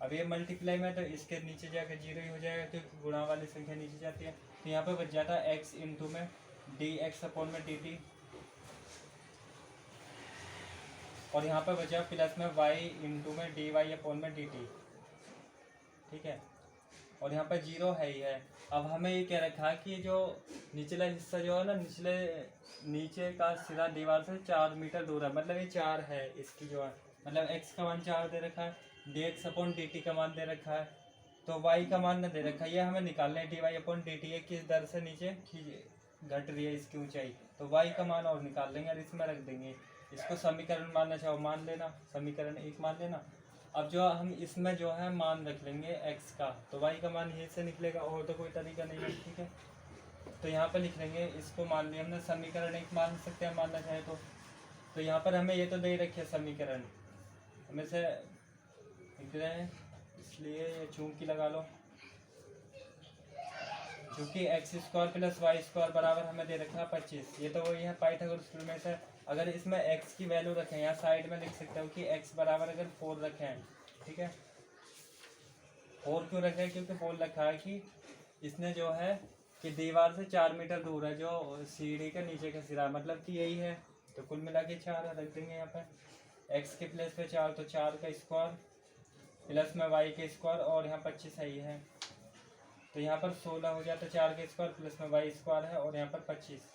अब ये मल्टीप्लाई में तो इसके नीचे जाकर 0 ही हो जाएगा, क्योंकि गुणा वाली संख्या नीचे जाती है। तो यहाँ पे बच जाता है x इंटू में dx अपॉन में dt, और यहाँ पे बचा प्लस में y इंटू में dy अपॉन में dt। ठीक है, और यहाँ पर 0 है ही है। अब हमें ये कह रखा है कि जो निचला हिस्सा जो है ना, नीचे का सिरा दीवार से 4 मीटर दूर है, मतलब ये 4 है इसकी जो है, मतलब x का मान 4 दे रखा है, dx/dt का मान दे रखा है, तो y का मान न दे रखा है। ये हमें निकालना है dy/dt है किस दर से नीचे घट रही है इसकी ऊंचाई, तो y का मान और निकाल लेंगे और इसमें रख देंगे। इसको समीकरण मानना चाहो मान लेना, समीकरण 1 मान लेना। अब जो हम इसमें जो है मान रख लेंगे x का, तो y का मान ये से निकलेगा, और तो कोई तरीका नहीं है, ठीक है। तो यहाँ पर लिख लेंगे, इसको मान लिया हमने, समीकरण 1 मान सकते हैं मानना चाहे तो यहाँ पर हमें ये तो दे रखे समीकरण, हमें से लिख रहे हैं, इसलिए ये चूंकि लगा लो, क्योंकि x² + y² बराबर हमें दे रखा है 25। ये तो वही है पाइथागोरस प्रमेय से। अगर इसमें x की वैल्यू रखें, यहाँ साइड में लिख सकते हो कि x बराबर अगर 4 रखें, ठीक है। 4 क्यों रखें, क्योंकि 4 रखा है कि इसने जो है कि दीवार से 4 मीटर दूर है जो सीढ़ी के नीचे का सिरा, मतलब कि यही है, तो कुल मिला के 4 रख देंगे यहाँ पर। x के प्लेस पे 4, तो 4 का स्क्वायर प्लस में y के स्क्वायर, और यहाँ 25 है ही है, तो यहाँ पर 16 हो जाता है, 4 के स्क्वायर प्लस में y² है, और यहाँ पर 25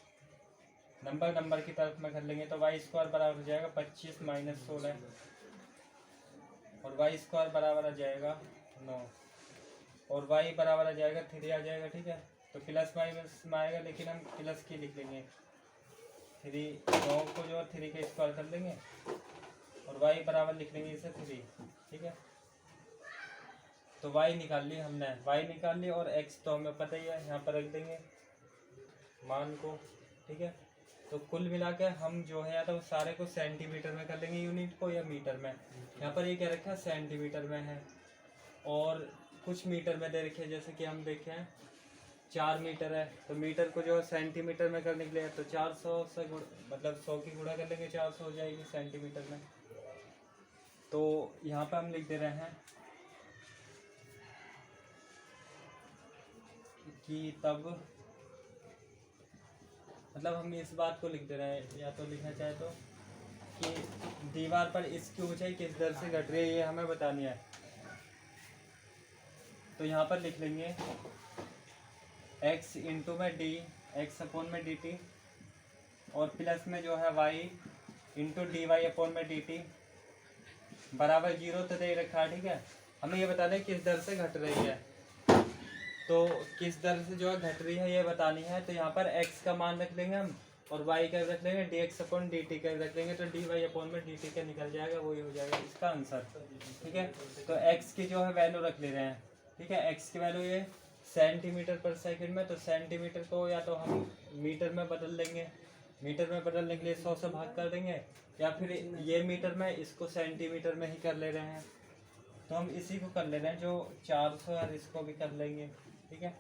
नंबर की तरफ में कर लेंगे, तो y² बराबर हो जाएगा 25 - 16, और y² बराबर आ जाएगा 9, और y बराबर आ जाएगा 3 आ जाएगा, ठीक है। तो प्लस माइनस में आएगा, लेकिन हम प्लस की लिख लेंगे, 3 9 को जो 3 के स्क्वायर कर लेंगे, और y बराबर लिख लेंगे इसे 3, ठीक है। तो y निकाल ली हमने, y निकाल ली, और x तो हमें पता ही है, यहाँ पर रख देंगे मान को, ठीक है। तो कुल मिला के हम जो है या तो सारे को सेंटीमीटर में कर लेंगे यूनिट को, या मीटर में। यहाँ पर ये क्या रखा है, सेंटीमीटर में है, और कुछ मीटर में दे रखे हैं, जैसे कि हम देखें 4 मीटर है, तो मीटर को जो सेंटीमीटर में करने के लिए तो 400 से मतलब 100 की गुणा कर लेंगे, 400 हो जाएगी सेंटीमीटर में। तो यहाँ पर हम लिख दे रहे हैं कि तब, मतलब हम इस बात को लिख दे रहे हैं, या तो लिखना चाहे तो कि दीवार पर इसकी ऊंचाई किस दर से घट रही है, ये हमें बतानी है। तो यहाँ पर लिख लेंगे x इंटू में d, x/dt, और प्लस में जो है y इंटू dy/dt बराबर 0 तो दे रखा है, ठीक है। हमें ये बताना है किस दर से घट रही है, तो किस दर से जो है घट रही है ये बतानी है। तो यहाँ पर x का मान रख लेंगे हम, और y का रख लेंगे, dx/dt का रख लेंगे, तो dy/dt का निकल जाएगा, वही हो जाएगा इसका आंसर, ठीक है। तो x की जो है वैल्यू रख ले रहे हैं, ठीक है। x की वैल्यू ये सेंटीमीटर पर सेकंड में, तो सेंटीमीटर को या तो हम मीटर में बदल देंगे, मीटर में बदलने के लिए 100 से भाग कर देंगे, या फिर ये मीटर में, इसको सेंटीमीटर में ही कर ले रहे हैं, तो हम इसी को कर ले रहे हैं जो 400 है, इसको भी कर लेंगे, ठीक है।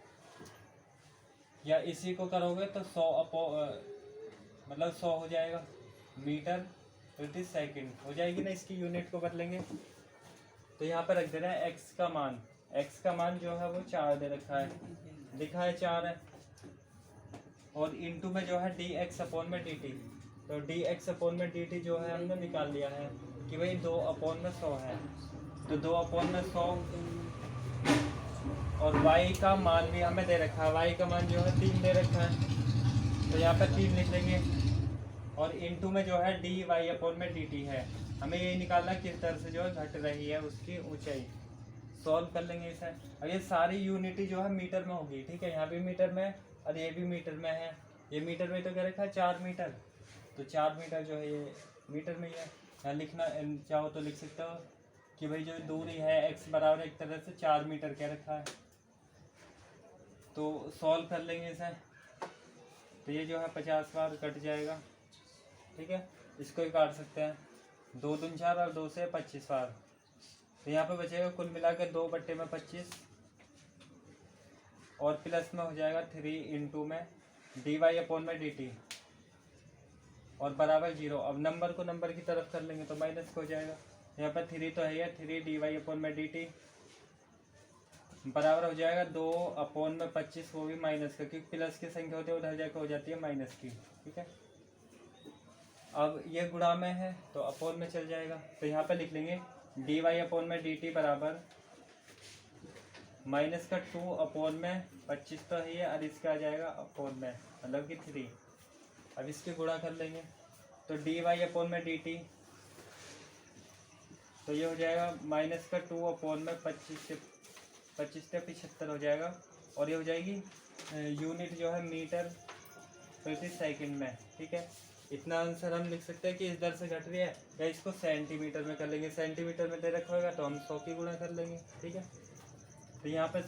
या इसी को करोगे तो 100 मतलब 100 हो जाएगा मीटर प्रति सेकंड हो जाएगी ना, इसकी यूनिट को बदलेंगे। तो यहाँ पर रख दे रहे हैं x का मान जो है वो 4 दे रखा है, लिखा है 4 है, और इंटू में जो है dx/dt, तो dx/dt जो है हमने निकाल लिया है कि भाई 2/100 है, तो 2/100, और y का मान भी हमें दे रखा है, y का मान जो है 3 दे रखा है, तो यहाँ पर 3 लिख लेंगे, और इंटू में जो है dy/dt है, हमें ये निकालना किस तरह से जो है घट रही है उसकी ऊंचाई। सॉल्व कर लेंगे इसे। अब ये सारी यूनिटी जो है मीटर में होगी, ठीक है। यहाँ भी मीटर में और ये भी मीटर में है, ये मीटर में तो क्या रखा है 4 मीटर, तो 4 मीटर जो है ये मीटर में ही है। यहाँ लिखना चाहो तो लिख सकते हो कि भाई जो दूरी है x बराबर एक तरह से 4 मीटर क्या रखा है। तो सॉल्व कर लेंगे इसे, तो ये जो है 50 बार कट जाएगा, ठीक है। इसको ही काट सकते हैं, 2 दूनी 4 और 2 से 25 बार, तो यहाँ पे बचेगा कुल मिलाकर 2/25, और प्लस में हो जाएगा 3 इंटू में dy/dt, और बराबर 0। अब नंबर को नंबर की तरफ कर लेंगे तो माइनस हो जाएगा, यहाँ पर 3 तो है, 3 dy/dt बराबर हो जाएगा 2/25, वो भी माइनस का, क्योंकि प्लस की संख्या होती है उधर जाकर हो जाती है माइनस की, ठीक है। अब ये गुणा में है तो अपोन में चल जाएगा, तो यहाँ पे लिख लेंगे dy/dt बराबर माइनस का 2/25 तो है ये, और इसका आ जाएगा अपॉन में मतलब कि 3। अब इसके गुणा कर लेंगे तो dy/dt, तो ये हो जाएगा माइनस का 2/25 से 75 हो जाएगा, और ये हो जाएगी यूनिट जो है मीटर प्रति सेकंड में। ठीक है, इतना आंसर हम लिख सकते हैं कि इस दर से घट रही है, या इसको सेंटीमीटर में कर लेंगे। सेंटीमीटर में दे रखा होगा तो हम 100 की गुणा कर लेंगे। ठीक है, तो यहाँ पर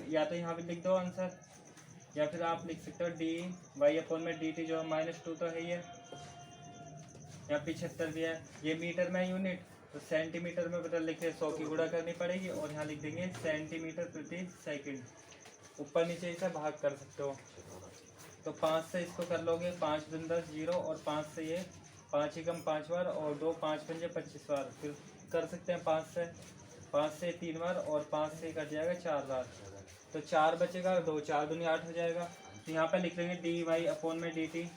या तो यहाँ पे लिख दो आंसर, या फिर आप लिख सकते हो dy/dt जो है -2 तो है ये, या 75 भी है, ये मीटर में यूनिट, तो सेंटीमीटर में बदल लिखे 100 की गुणा करनी पड़ेगी, और यहाँ लिख देंगे सेंटीमीटर प्रति सेकंड। ऊपर नीचे इसे भाग कर सकते हो, तो 5 से इसको कर लोगे, 5 दूनी 10 0, और 5 से ये 5 एकम 5 बार, और 2 5 पंजे 25 बार। फिर कर सकते हैं 5 से 3 बार, और 5 से कट जाएगा 4 बार, तो 4 बचेगा, 2 4 दूनी 8 हो जाएगा। तो यहाँ पे लिख लेंगे dy/dt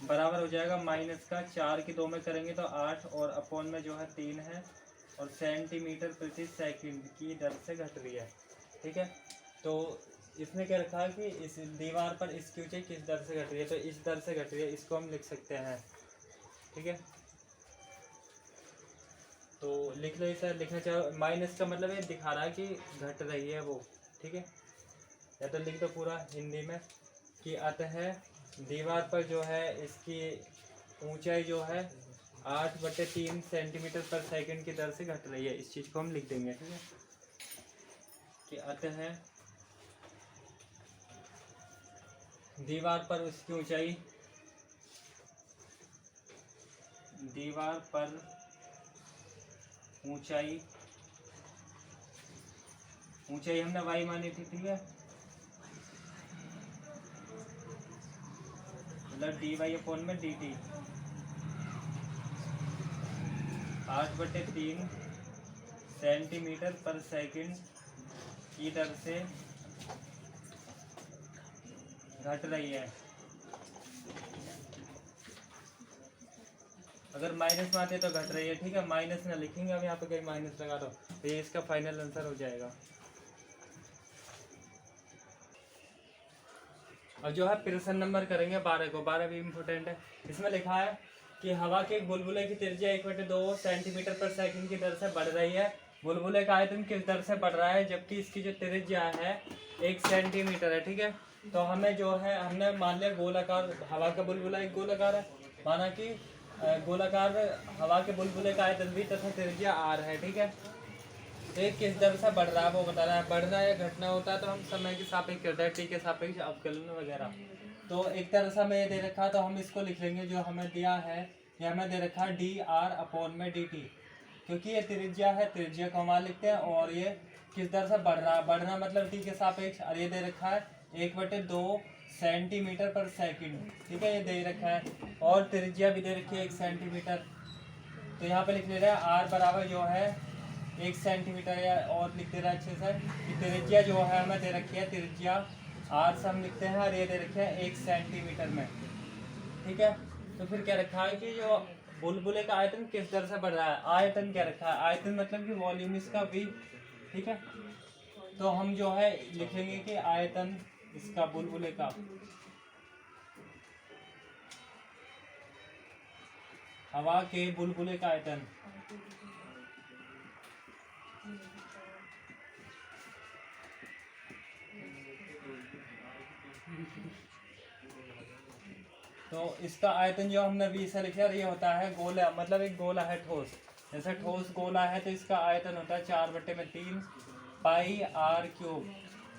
बराबर हो जाएगा माइनस का 4 की 2 में करेंगे तो 8, और अपॉन में जो है 3 है, और सेंटीमीटर प्रति सेकंड की दर से घट रही है। ठीक है, तो इसने क्या रखा है कि इस दीवार पर इसकी ऊंचाई किस दर से घट रही है, तो इस दर से घट रही है, इसको हम लिख सकते हैं। ठीक है, तो लिख लो इसे, लिखना चाहो माइनस का मतलब ये दिखा रहा है कि घट रही है वो। ठीक है, या तो लिख दो पूरा हिंदी में कि अतः दीवार पर जो है इसकी ऊंचाई जो है 8/3 सेंटीमीटर पर सेकंड की दर से घट रही है। इस चीज़ को हम लिख देंगे। ठीक है, कि अतः दीवार पर उसकी ऊंचाई, दीवार पर ऊंचाई हमने y मानी थी। ठीक है, मतलब dy/dt 8/3 सेंटीमीटर पर सेकंड की दर से घट रही है। अगर माइनस में आते तो घट रही है। ठीक है, माइनस ना लिखेंगे हम यहाँ पे, कहीं माइनस लगा दो, तो ये इसका फाइनल आंसर हो जाएगा। और जो है प्रश्न नंबर करेंगे 12 को। 12 भी इम्पोर्टेंट है। इसमें लिखा है कि हवा के बुलबुले की त्रिज्या 1/2 सेंटीमीटर पर सेकंड की दर से बढ़ रही है। बुलबुले का आयतन किस दर से बढ़ रहा है, जबकि इसकी जो त्रिज्या है 1 सेंटीमीटर है। ठीक है, तो हमें जो है, हमने मान लिया गोलाकार, हवा का बुलबुला एक गोलाकार है, माना कि गोलाकार हवा के बुलबुले का आयतन भी तथा त्रिज्या r है। ठीक है, एक किस दर से बढ़ रहा है वो बता रहा है। बढ़ना या घटना होता है तो हम समय के सापेक्ष करते हैं, टी के सापेक्ष अवकलन वगैरह। तो एक तरह से हमें ये दे रखा है, तो हम इसको लिख लेंगे जो हमें दिया है, ये हमें दे रखा है dr/dt, क्योंकि ये त्रिज्या है, त्रिज्या को हम लिखते हैं, और ये किस दर से बढ़ रहा है, बढ़ना मतलब टी के सापेक्ष, और ये दे रखा है 1/2 सेंटीमीटर पर सेकंड। ठीक है, ये दे रखा है, और त्रिज्या भी दे रखी है 1 सेंटीमीटर। तो यहाँ पे लिख ले रहा है r बराबर जो है 1 सेंटीमीटर, या और लिख दे रहा है अच्छे से कि त्रिज्या जो है हमें दे रखी है, त्रिज्या r से हम लिखते हैं, और ये दे रखी है 1 सेंटीमीटर में। ठीक है, तो फिर क्या रखा है कि जो बुलबुले का आयतन किस दर से बढ़ रहा है, आयतन क्या रखा है, आयतन मतलब कि वॉल्यूम इसका v। ठीक है, तो हम जो है लिखेंगे कि आयतन इसका बुलबुले का, हवा के बुलबुले का आयतन, तो इसका आयतन जो हमने v से लिखा है, ये होता है गोला, मतलब एक गोला है ठोस, जैसे ठोस गोला है तो इसका आयतन होता है 4/3 पाई r³,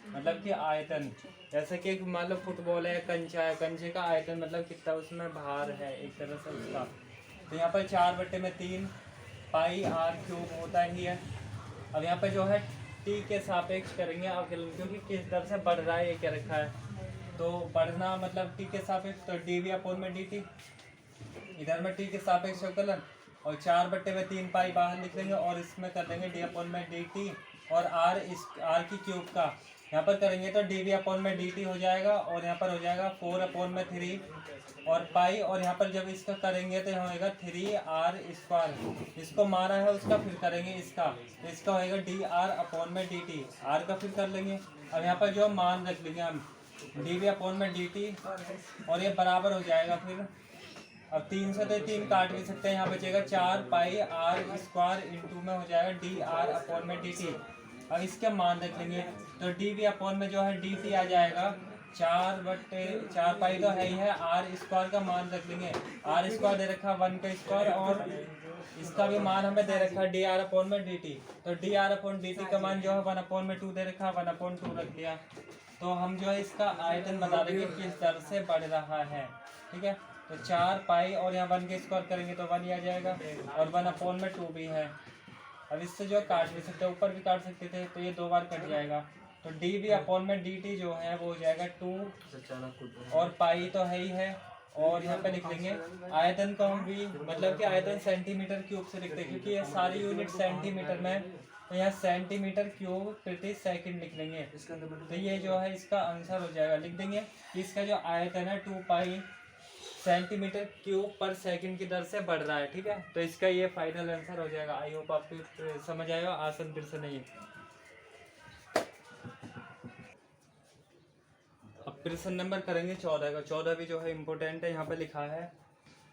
मतलब कि आयतन। जैसे कि मान लो फुटबॉल है, कंचा है, कंचे का आयतन मतलब कितना उसमें भार है एक तरह से उसका, तो यहाँ पर 4/3 पाई r³ होता ही है। अब यहाँ पे जो है टी के सापेक्ष करेंगे अवकलन, क्योंकि किस दर से बढ़ रहा है ये क्या रखा है, तो बढ़ना मतलब टी के सापेक्ष, तो dv/dt, इधर में टी के सापेक्ष अवकलन, और 4/3 पाई बाहर लिख लेंगे, और इसमें कर देंगे d/dt, और r इस r की क्यूब का यहाँ पर करेंगे तो dv/dt हो जाएगा, और यहाँ पर हो जाएगा 4/3 और पाई, और यहाँ पर जब इसका करेंगे तो यहाँ होएगा 3r²। इसको माना है उसका, फिर करेंगे इसका, तो इसका होएगा dr/dt, r का फिर कर लेंगे। अब यहाँ पर जो मान रख लेंगे हम dv/dt, और ये बराबर हो जाएगा फिर, अब 3 से तो 3 काट भी सकते हैं, यहाँ बचेगा 4πr² इंटू में हो जाएगा dr/dt। अब इसके मान रख लेंगे, तो dv/ में जो है dt आ जाएगा 4 पाई तो है ही है, r² का मान रख लेंगे, r² दे रखा 1 का स्क्वायर, और इसका भी मान हमें दे रखा dr/dt, तो dr/dt का मान जो है 1/2 दे रखा, 1/2 रख लिया। तो हम जो है इसका आयतन बता देंगे किस दर से बढ़ रहा है, ठीक है। तो 4 पाई और यहाँ 1 के स्क्वायर करेंगे तो 1 ही आ जाएगा, और 1/2 भी है। अब इससे जो काट भी सकते, ऊपर भी काट सकते थे, तो ये 2 बार कट जाएगा, तो dv/dt जो है वो हो जाएगा 2, और पाई तो है ही है, और यहाँ पे लिख लेंगे आयतन को हम भी, मतलब कि आयतन सेंटीमीटर क्यूब से लिखते हैं, क्योंकि ये सारी यूनिट सेंटीमीटर में, तो यहाँ सेंटीमीटर क्यूब प्रति सेकंड लिख लेंगे। तो ये जो है इसका आंसर हो जाएगा, लिख देंगे कि इसका जो आयतन है 2 पाई सेंटीमीटर क्यूब पर सेकंड की दर से बढ़ रहा है, ठीक है। तो इसका ये फाइनल आंसर हो जाएगा। आई होप आपको समझ आएगा, आसान फिर से नहीं है। अब प्रश्न नंबर करेंगे 14 का। 14 भी जो है इम्पोर्टेंट है। यहाँ पे लिखा है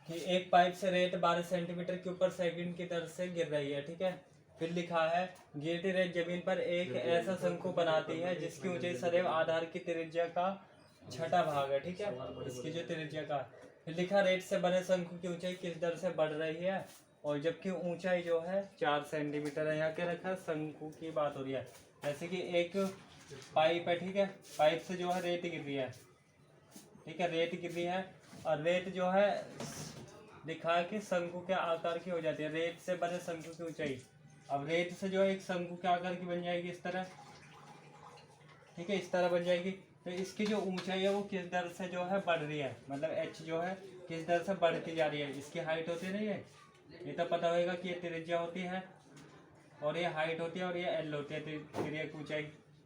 कि एक पाइप से रेत 12 सेंटीमीटर क्यूब पर सेकंड की दर से गिर रही है, ठीक है। फिर लिखा है गिरती रेत जमीन पर एक ऐसा शंकु बनाती है जिसकी ऊंचाई सदैव आधार की त्रिज्या का 6ठा भाग है, ठीक है, इसकी जो त्रिज्या का। फिर लिखा रेत से बने शंकु की ऊंचाई किस दर से बढ़ रही है, और जबकि ऊंचाई जो है 4 सेंटीमीटर है। यहाँ क्या रखा, शंकु की बात हो रही है। जैसे कि एक पाइप है, ठीक है, पाइप से जो है रेत गिर रही है, ठीक है, रेत गिर रही है, और रेत जो है दिखा है कि शंकु के आकार की हो जाती है, रेत से बने शंकु की ऊंचाई। अब रेत से जो है एक शंकु के आकार की बन जाएगी इस तरह, ठीक है, इस तरह बन जाएगी। तो इसकी जो ऊंचाई है वो किस दर से जो है बढ़ रही है, मतलब एच जो है किस दर से बढ़ती जा रही है। इसकी हाइट होती है, नहीं है, ये तो पता होगा कि ये त्रिज्या होती है, और ये हाइट होती है, और ये एल होती है त्रिज्या की ऊंचाई।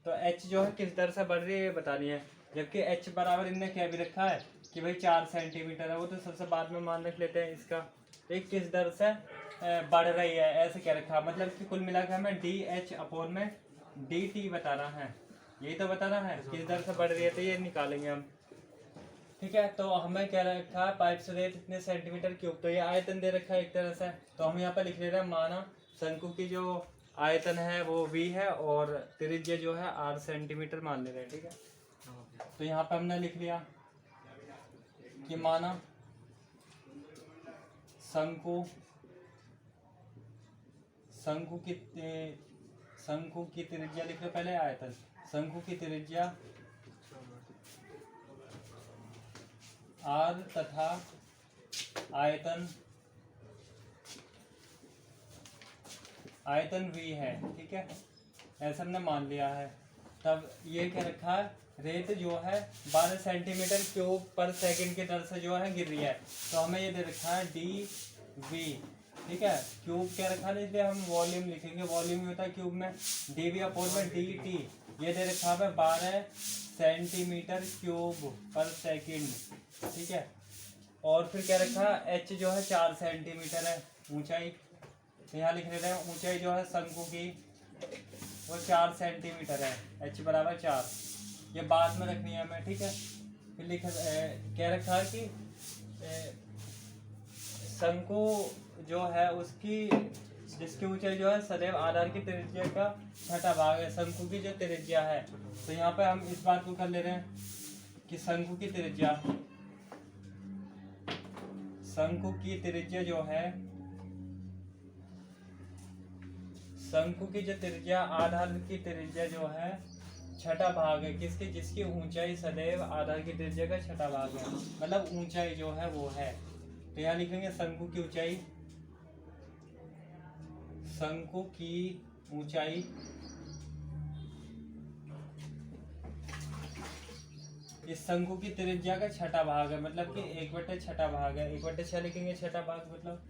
तो एच जो है किस दर से बढ़ रही है ये बतानी है। जबकि एच बराबर इनने क्या भी रखा है कि भाई 4 सेंटीमीटर है, वो तो सबसे बाद में मान रख लेते हैं इसका। एक किस दर से बढ़ रही है ऐसे क्या रखा, मतलब कि कुल मिलाकर हमें dh/dt बताना है, यही तो बताना है किस दर से बढ़ रही है, तो ये निकालेंगे हम, ठीक है। तो हमें क्या रखा है, पाइप से रेत इतने सेंटीमीटर क्यूब, तो ये आयतन दे रखा है एक तरह से। तो हम यहाँ पर लिख ले रहे हैं माना शंकु की जो आयतन है वो v है, और त्रिज्या जो है r सेंटीमीटर मान ले रहे हैं, ठीक है। तो यहाँ पे हमने लिख लिया कि माना शंकु की त्रिज्या लिख लो पहले, आयतन, शंकु की त्रिज्या r तथा आयतन v है, ठीक है, ऐसा हमने मान लिया है। तब ये क्या रखा है, रेत जो है 12 सेंटीमीटर क्यूब पर सेकंड की दर से जो है गिर रही है, तो हमें ये दे रखा है dv, ठीक है। क्यूब क्या रखा है, इसलिए हम वॉल्यूम लिखेंगे, वॉल्यूम होता है क्यूब में, dv/dt ये दे रखा है 12 सेंटीमीटर क्यूब पर सेकंड, ठीक है। और फिर क्या रखा है, h जो है 4 सेंटीमीटर है ऊंचाई, तो यहाँ लिख लेते हैं ऊंचाई जो है शंकु की वो 4 सेंटीमीटर है, h बराबर 4, ये बाद में रखनी है हमें, ठीक है। फिर क्या रखा है कि शंकु जो है उसकी जिसकी ऊंचाई जो है सदैव आधार की त्रिज्या का 6ठा भाग है, शंकु की जो त्रिज्या है। तो यहाँ पे हम इस बात को कर ले रहे हैं कि शंकु की त्रिज्या जो है, शंकु की जो त्रिज्या आधार की त्रिज्या जो है 6ठा भाग है, किसकी, जिसकी ऊंचाई सदैव आधार की त्रिज्या का 6ठा भाग है, मतलब ऊंचाई जो है वो है। तो यहाँ लिखेंगे शंकु की ऊंचाई इस शंकु की त्रिज्या का 6ठा भाग है, मतलब कि 1/6 भाग है, 1/6 लिखेंगे, 6ठा भाग मतलब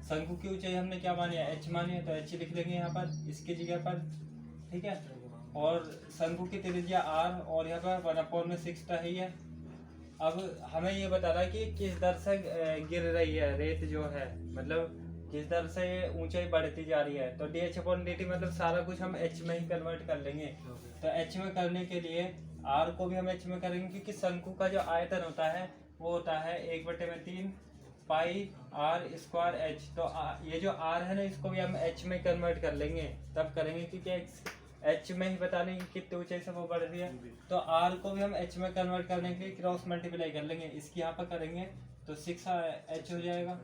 शंकु की ऊंचाई हमने क्या मानी है, h मानी है, तो h लिख लेंगे यहाँ पर इसकी जगह पर, ठीक है। और शंकु की त्रिज्या r और यहाँ पर 1/6 तो है ही है। अब हमें ये बता रहा है कि किस दर से गिर रही है रेत जो है, मतलब किस दर से ये ऊंचाई बढ़ती जा रही है। तो dh/dt मतलब सारा कुछ हम h में ही कन्वर्ट कर लेंगे। तो h में करने के लिए r को भी हम h में करेंगे, क्योंकि शंकु का जो आयतन होता है वो होता है 1/3 पाई r स्क्वायर h। तो ये जो r है ना, इसको भी हम h में कन्वर्ट कर लेंगे, तब करेंगे, क्योंकि h में ही बता लेंगे कितनी ऊंचाई से वो बढ़ रही है। तो r को भी हम h में कन्वर्ट करने के लिए क्रॉस मल्टीप्लाई कर लेंगे, इसकी यहाँ पर करेंगे तो 6h हो जाएगा,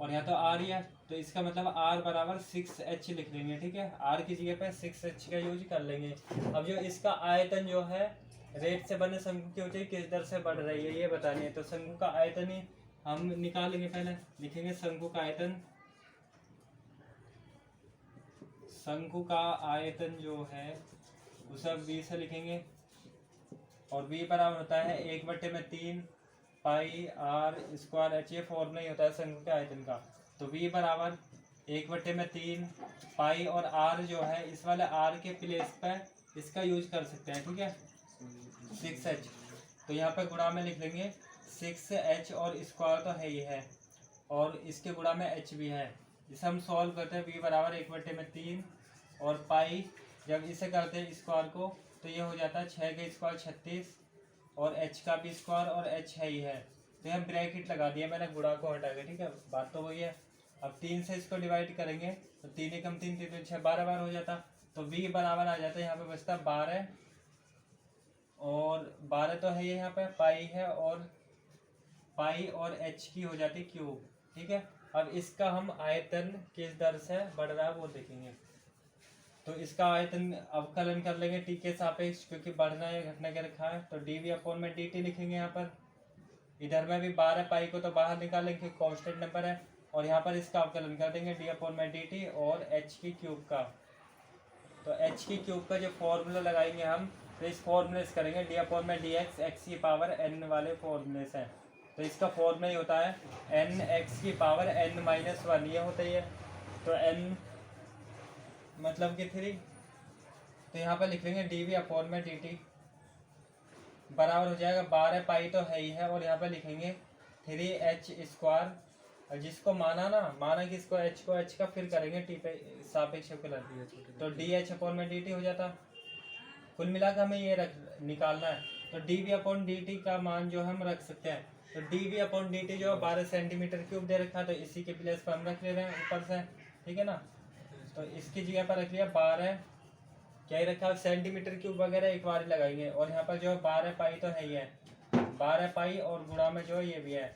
और यहाँ तो r ही है, तो इसका मतलब r बराबर 6h लिख लेंगे। ठीक है, r की जगह पे 6h का यूज कर लेंगे। अब जो इसका आयतन जो है रेत से बने शंकु की ऊंचाई किस दर से बढ़ रही है ये बतानी है। तो शंकु का आयतन ही हम निकालेंगे, पहले लिखेंगे शंकु का आयतन। शंकु का आयतन जो है उसे v से लिखेंगे, और v बराबर होता है 1/3 पाई r स्क्वायर h। ये फॉर्मूला ही होता है शंकु के आयतन का। तो v बराबर 1/3 पाई, और r जो है इस वाले r के प्लेस पे इसका यूज कर सकते हैं। ठीक है, 6h, तो यहाँ पे गुणा में लिख लेंगे 6h, और स्क्वायर तो है ही है, और इसके गुणा में h भी है। इसे हम सॉल्व करते हैं, v बराबर 1/3 और पाई, जब इसे करते हैं स्क्वायर को तो ये हो जाता है 6 का स्क्वायर 36, और h का भी स्क्वायर, और h है ही है। तो हम ब्रैकेट लगा दिया मैंने गुणा को हटा के। ठीक है, बात तो वही है। अब 3 से इसको डिवाइड करेंगे तो 3 एकम 3 3 6 12 बार हो जाता। तो v बराबर आ जाता है, यहाँ पे बचता 12, और 12 तो है ये, यहाँ पे पाई है, और पाई और h की हो जाती क्यूब। ठीक है, अब इसका हम आयतन किस दर से बढ़ रहा है वो देखेंगे। तो इसका आयतन अवकलन कर लेंगे t के सापेक्ष, क्योंकि बढ़ना या घटना के रखा है। तो dv/dt लिखेंगे यहाँ पर। इधर में भी 12 पाई को तो बाहर निकालेंगे, कांस्टेंट नंबर है, और यहाँ पर इसका अवकलन कर देंगे d/dt और h की क्यूब का। तो h की क्यूब का जो फॉर्मूला लगाएंगे हम, तो इस फॉर्मूले से करेंगे d/dx x की पावर n वाले फॉर्मूले से। तो इसका फॉर्मूला ही होता है n x की पावर n-1, ये होता ही है। तो n मतलब कि 3, तो यहाँ पर लिख लेंगे dv/dt बराबर हो जाएगा 12 पाई तो है ही है, और यहाँ पर लिखेंगे 3h स्क्वायर, जिसको माना कि इसको h को h का, फिर करेंगे t पे सापेक्ष अवकलन, तो dh/dt हो जाता। कुल मिलाकर हमें ये निकालना है। तो dv/dt का मान जो हम रख सकते हैं, तो dv/dt जो 12 सेंटीमीटर क्यूब दे रखा है, तो इसी के प्लेस पर हम रख ले रहे हैं ऊपर से। ठीक है ना, तो इसकी जगह पर रख लिया 12, क्या ही रखा है, सेंटीमीटर क्यूब वगैरह एक बार ही लगाएंगे। और यहाँ पर जो है 12 पाई तो है ही है, 12 पाई, और गुणा में जो ये भी है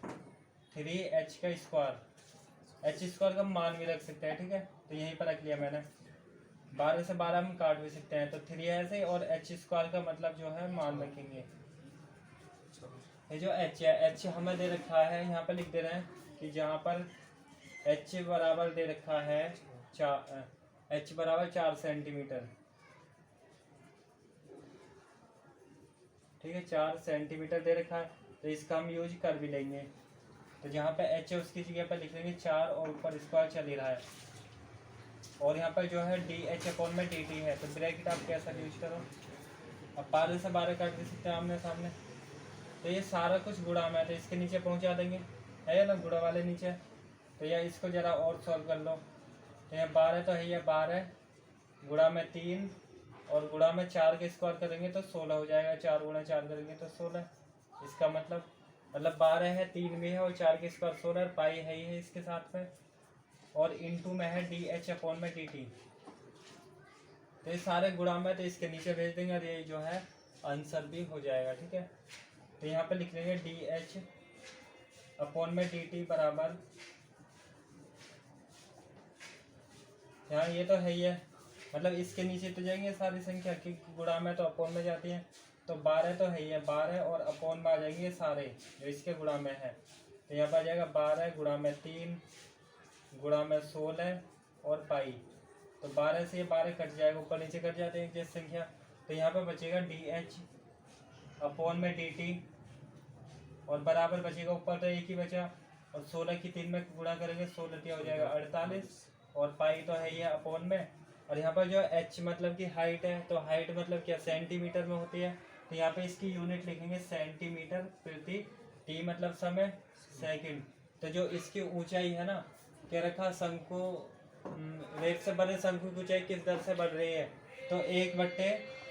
3h का स्क्वायर, h स्क्वायर का मान भी रख सकते हैं। ठीक है, तो यहीं पर रख लिया मैंने। 12 से 12 हम काट भी सकते हैं, तो 3 ऐसे, और h स्क्वायर का मतलब जो है मान रखेंगे। ये जो h है, h हमें दे रखा है, यहाँ पर लिख दे रहे हैं कि जहाँ पर h बराबर दे रखा है h बराबर 4 सेंटीमीटर। ठीक है, 4 सेंटीमीटर दे रखा है, तो इसका हम यूज कर भी लेंगे। तो जहाँ पे h है उसकी जगह पर लिख लेंगे 4, और ऊपर स्क्वायर चल ही रहा है, और यहाँ पर जो है dh/dt है, तो ब्रैकेट आप कैसा यूज करो। अब 12 से 12 काट दे सकते हैं आमने सामने। तो ये सारा कुछ गुणा में है, तो इसके नीचे पहुँचा देंगे, है ना, गुणा वाले नीचे। तो यह इसको ज़रा और सॉल्व कर लो। तो यहाँ 12 तो है, ये 12 गुणा में 3, और गुणा में 4 के स्क्वायर करेंगे तो 16 हो जाएगा। 4 गुणा 4 करेंगे तो 16। इसका मतलब 12 है, 3 भी है, और 4 के स्क्वायर 16, और पाई है ही है इसके साथ में, और इनटू में है dh/dt। तो ये सारे गुणा में, तो इसके नीचे भेज देंगे, और ये जो है आंसर भी हो जाएगा। ठीक है, तो यहाँ पे लिख लेंगे dh/dt बराबर, यहाँ ये तो है ही है, मतलब इसके नीचे तो जाएंगे सारी संख्या की गुणा में, तो अपोन में जाती हैं। तो 12 तो है ही है, 12 और अपोन में आ जाएंगे सारे जो इसके गुणा में है। तो यहाँ पर आ जाएगा 12 गुणा में 3 गुणा में 16 और पाई। तो 12 से ये 12 कट जाएगा, ऊपर नीचे कट जाते हैं जिस संख्या। तो यहाँ पर बचेगा dh/dt, और बराबर बचेगा, ऊपर तो एक ही बचा, और 16 की 3 में गुणा करेंगे, 16 हो जाएगा 48, और पाई तो है ही है अपोन में, और यहाँ पर जो h मतलब कि हाइट है, तो हाइट मतलब क्या सेंटीमीटर में होती है, तो यहाँ पे इसकी यूनिट लिखेंगे सेंटीमीटर प्रति t मतलब समय सेकंड। तो जो इसकी ऊंचाई है ना, क्या रखा, शंकु रेत से बने शंकु की ऊंचाई किस दर से बढ़ रही है, तो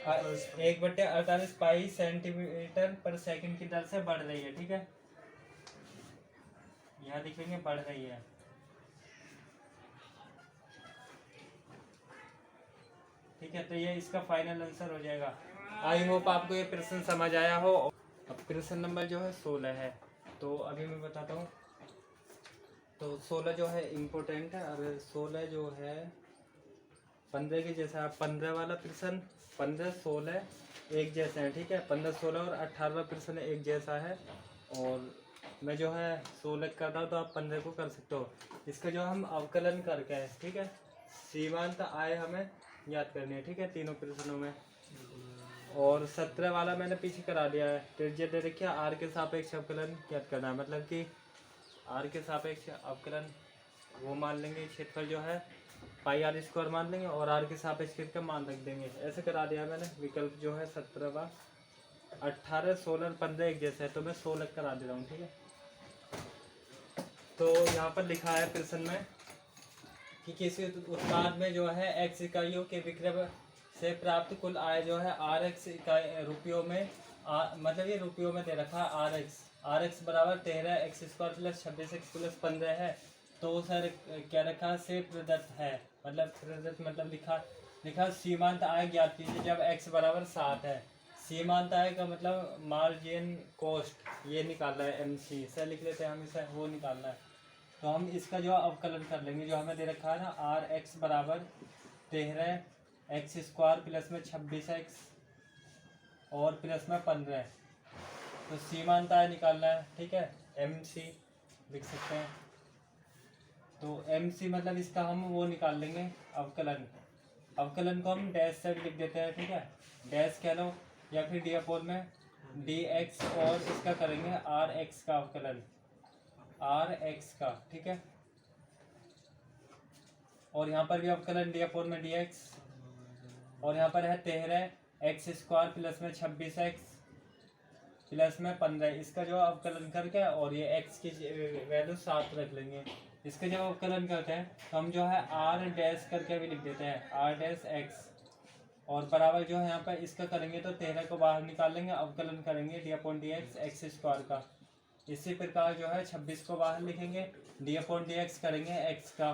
1/48 पाई सेंटीमीटर पर सेकंड की दर से बढ़ रही है। ठीक है, यहाँ लिखेंगे बढ़ रही है। ठीक है, तो ये इसका फाइनल आंसर हो जाएगा। आई होप आपको ये प्रश्न समझ आया हो। अब प्रश्न नंबर जो है 16 है, तो अभी मैं बताता हूँ। तो 16 जो है इम्पोर्टेंट है। अब 16 जो है 15 के जैसा, 15 वाला प्रश्न 15 16 एक जैसे हैं। ठीक है, 15 16 और 18वां प्रश्न एक जैसा है। और मैं जो है 16 करता हूँ तो आप 15 को कर सकते हो। इसका जो हम अवकलन करके है, ठीक है, सीमांत आय हमें याद करनी है। ठीक है, तीनों प्रश्नों में। और 17 वाला मैंने पीछे करा दिया है। त्रिज्या दे रखी है, आर के सापेक्ष अवकलन याद करना है। मतलब कि आर के सापेक्ष अवकलन वो मान लेंगे, क्षेत्रफल जो है पाई आर स्क्वायर मान लेंगे और आर के सापेक्ष का मान रख देंगे। ऐसे करा दिया मैंने। विकल्प जो है 17वां। 18 16 15 एक जैसा है, तो मैं 16 करा दे रहा हूँ। ठीक है, तो यहाँ पर लिखा है प्रश्न में कि किसी उत्पाद में जो है x इकाइयों के विक्रय से प्राप्त कुल आय जो है आर एक्स इकाई रुपयों में, मतलब ये रुपयों में दे रखा है आर एक्स बराबर 13x² प्लस 26x प्लस 15 है। तो सर क्या रखा से प्रदत्त है, मतलब प्रदत्त मतलब लिखा सीमांत आय ज्ञात कीजिए जब x बराबर 7 है। सीमांत आय का मतलब मार्जिन कॉस्ट ये निकालना है, MC से लिख लेते हैं हम इसे, वो निकालना है। तो हम इसका जो अवकलन कर लेंगे, जो हमें दे रखा है ना आर एक्स बराबर 13x² प्लस में 26x और प्लस में 15। तो सीमांत आय निकालना है। ठीक है, MC लिख सकते हैं। तो MC मतलब इसका हम वो निकाल लेंगे अवकलन। अवकलन को हम डैश से लिख देते हैं। ठीक है, डैश कह लो या फिर डी अपोन में dx, और इसका करेंगे आर एक्स का अवकलन, आर एक्स का। ठीक है, और यहाँ पर भी अवकलन डी अपोन में dx, और यहाँ पर है 13x² प्लस में 26x प्लस में 15। इसका जो अवकलन करके और ये x की वैल्यू 7 रख लेंगे। इसका जब अवकलन करते हैं तो हम जो है r डैश करके भी लिख देते हैं, r डैश x, और बराबर जो है यहाँ पर इसका करेंगे तो 13 को बाहर निकाल लेंगे, अवकलन करेंगे D upon D x x² का। इसी प्रकार जो है 26 को बाहर लिखेंगे, डी अपॉन डी एक्स करेंगे x का,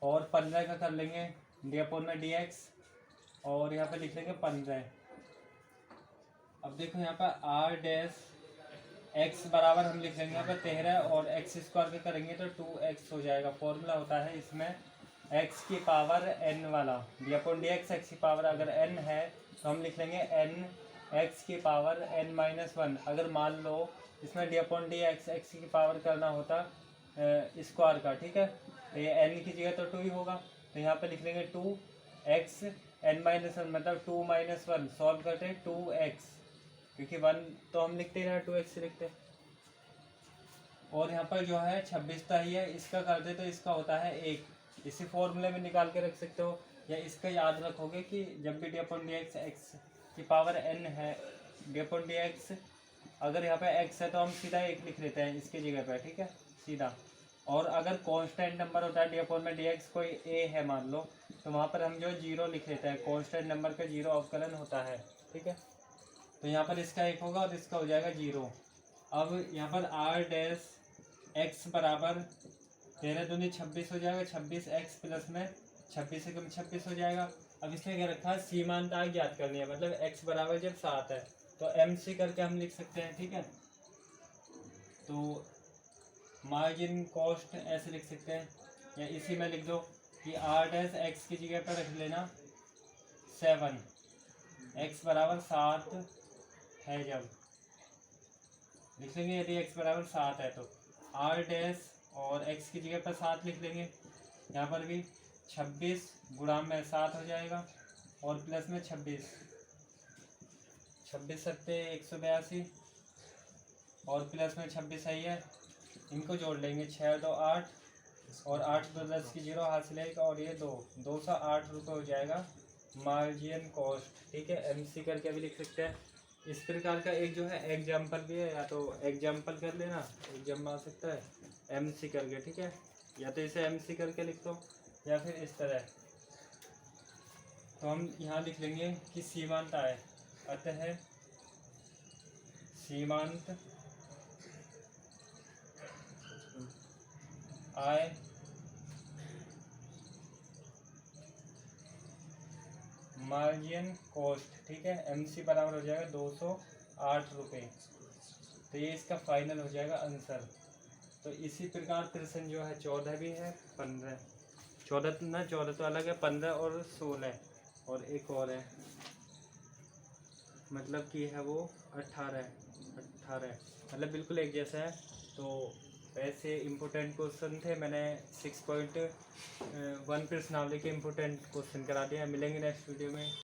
और 15 का कर लेंगे डी अपॉन में डी एक्स, और यहाँ पे लिख लेंगे 15। अब देखो यहाँ पर आर डैश एक्स बराबर हम लिख लेंगे यहाँ पर 13 और x² का करेंगे तो 2x हो जाएगा। फॉर्मूला होता है इसमें x की पावर n वाला, D upon D x x की पावर अगर n है तो हम लिख लेंगे n x की पावर n-1। अगर मान लो इसमें D upon D x x की पावर करना होता स्क्वायर का, ठीक है, तो ये n की जगह तो 2 ही होगा, तो यहाँ पे लिख लेंगे 2x n-1 मतलब 2 - 1 सॉल्व करते 2x, क्योंकि 1 तो हम लिखते हैं 2x लिखते हैं। और यहाँ पर जो है 26 का ही है, इसका करते तो इसका होता है 1। इसी फॉर्मूले में निकाल के रख सकते हो, या इसका याद रखोगे कि जब भी D upon D x x की पावर n है, डी अपॉन डी एक्स अगर यहाँ पे x है तो हम सीधा 1 लिख लेते हैं इसकी जगह पे, ठीक है, सीधा। और अगर कांस्टेंट नंबर होता है डी अपॉन में डी एक्स कोई a है मान लो, तो वहाँ पर हम जो 0 लिख लेते हैं, कांस्टेंट नंबर का 0 अवकलन होता है। ठीक है, तो यहाँ पर इसका 1 होगा और इसका हो जाएगा 0। अब यहाँ पर आर डैश एक्स बराबर 13 दूनी 26 हो जाएगा, 26x प्लस में 26 से कम 26 हो जाएगा। अब इसमें क्या रखा है, सीमांत आय ज्ञात करनी है, मतलब x बराबर जब 7 है तो MC करके हम लिख सकते हैं। ठीक है, तो मार्जिन कॉस्ट ऐसे लिख सकते हैं, या इसी में लिख दो कि आर डैश एक्स की जगह पर रख लेना 7, x बराबर 7 है जब लिख लेंगे, यदि x बराबर 7 है तो आर डैश और x की जगह पर 7 लिख लेंगे। यहाँ पर भी 26 गुणा में 7 हो जाएगा, और प्लस में 26 सत्ते 182, और प्लस में 26 सही है, इनको जोड़ लेंगे 6 2 8 और 8 तो 10 की 0 हासिल है और ये 208 रुपये हो जाएगा मार्जिन कॉस्ट। ठीक है, MC करके भी लिख सकते हैं। इस प्रकार का एक जो है एग्जाम्पल भी है, या तो एग्जाम्पल कर लेना, एग्जाम आ सकता है MC करके। ठीक है, या तो इसे MC करके लिख दो या फिर इस तरह। तो हम यहाँ लिख लेंगे कि सीमांत आय, अतः सीमांत आय मार्जिन कॉस्ट। ठीक है, MC बराबर हो जाएगा 208 रुपये। तो ये इसका फाइनल हो जाएगा आंसर। तो इसी प्रकार प्रश्न जो है 14 भी है, 15, 14 तो अलग है, 15 और 16 और एक और है, मतलब कि है वो 18 मतलब बिल्कुल एक जैसा है। तो वैसे इम्पोर्टेंट क्वेश्चन थे, मैंने 6.1 प्रश्नावली के इम्पोर्टेंट क्वेश्चन करा दिया। मिलेंगे नेक्स्ट वीडियो में।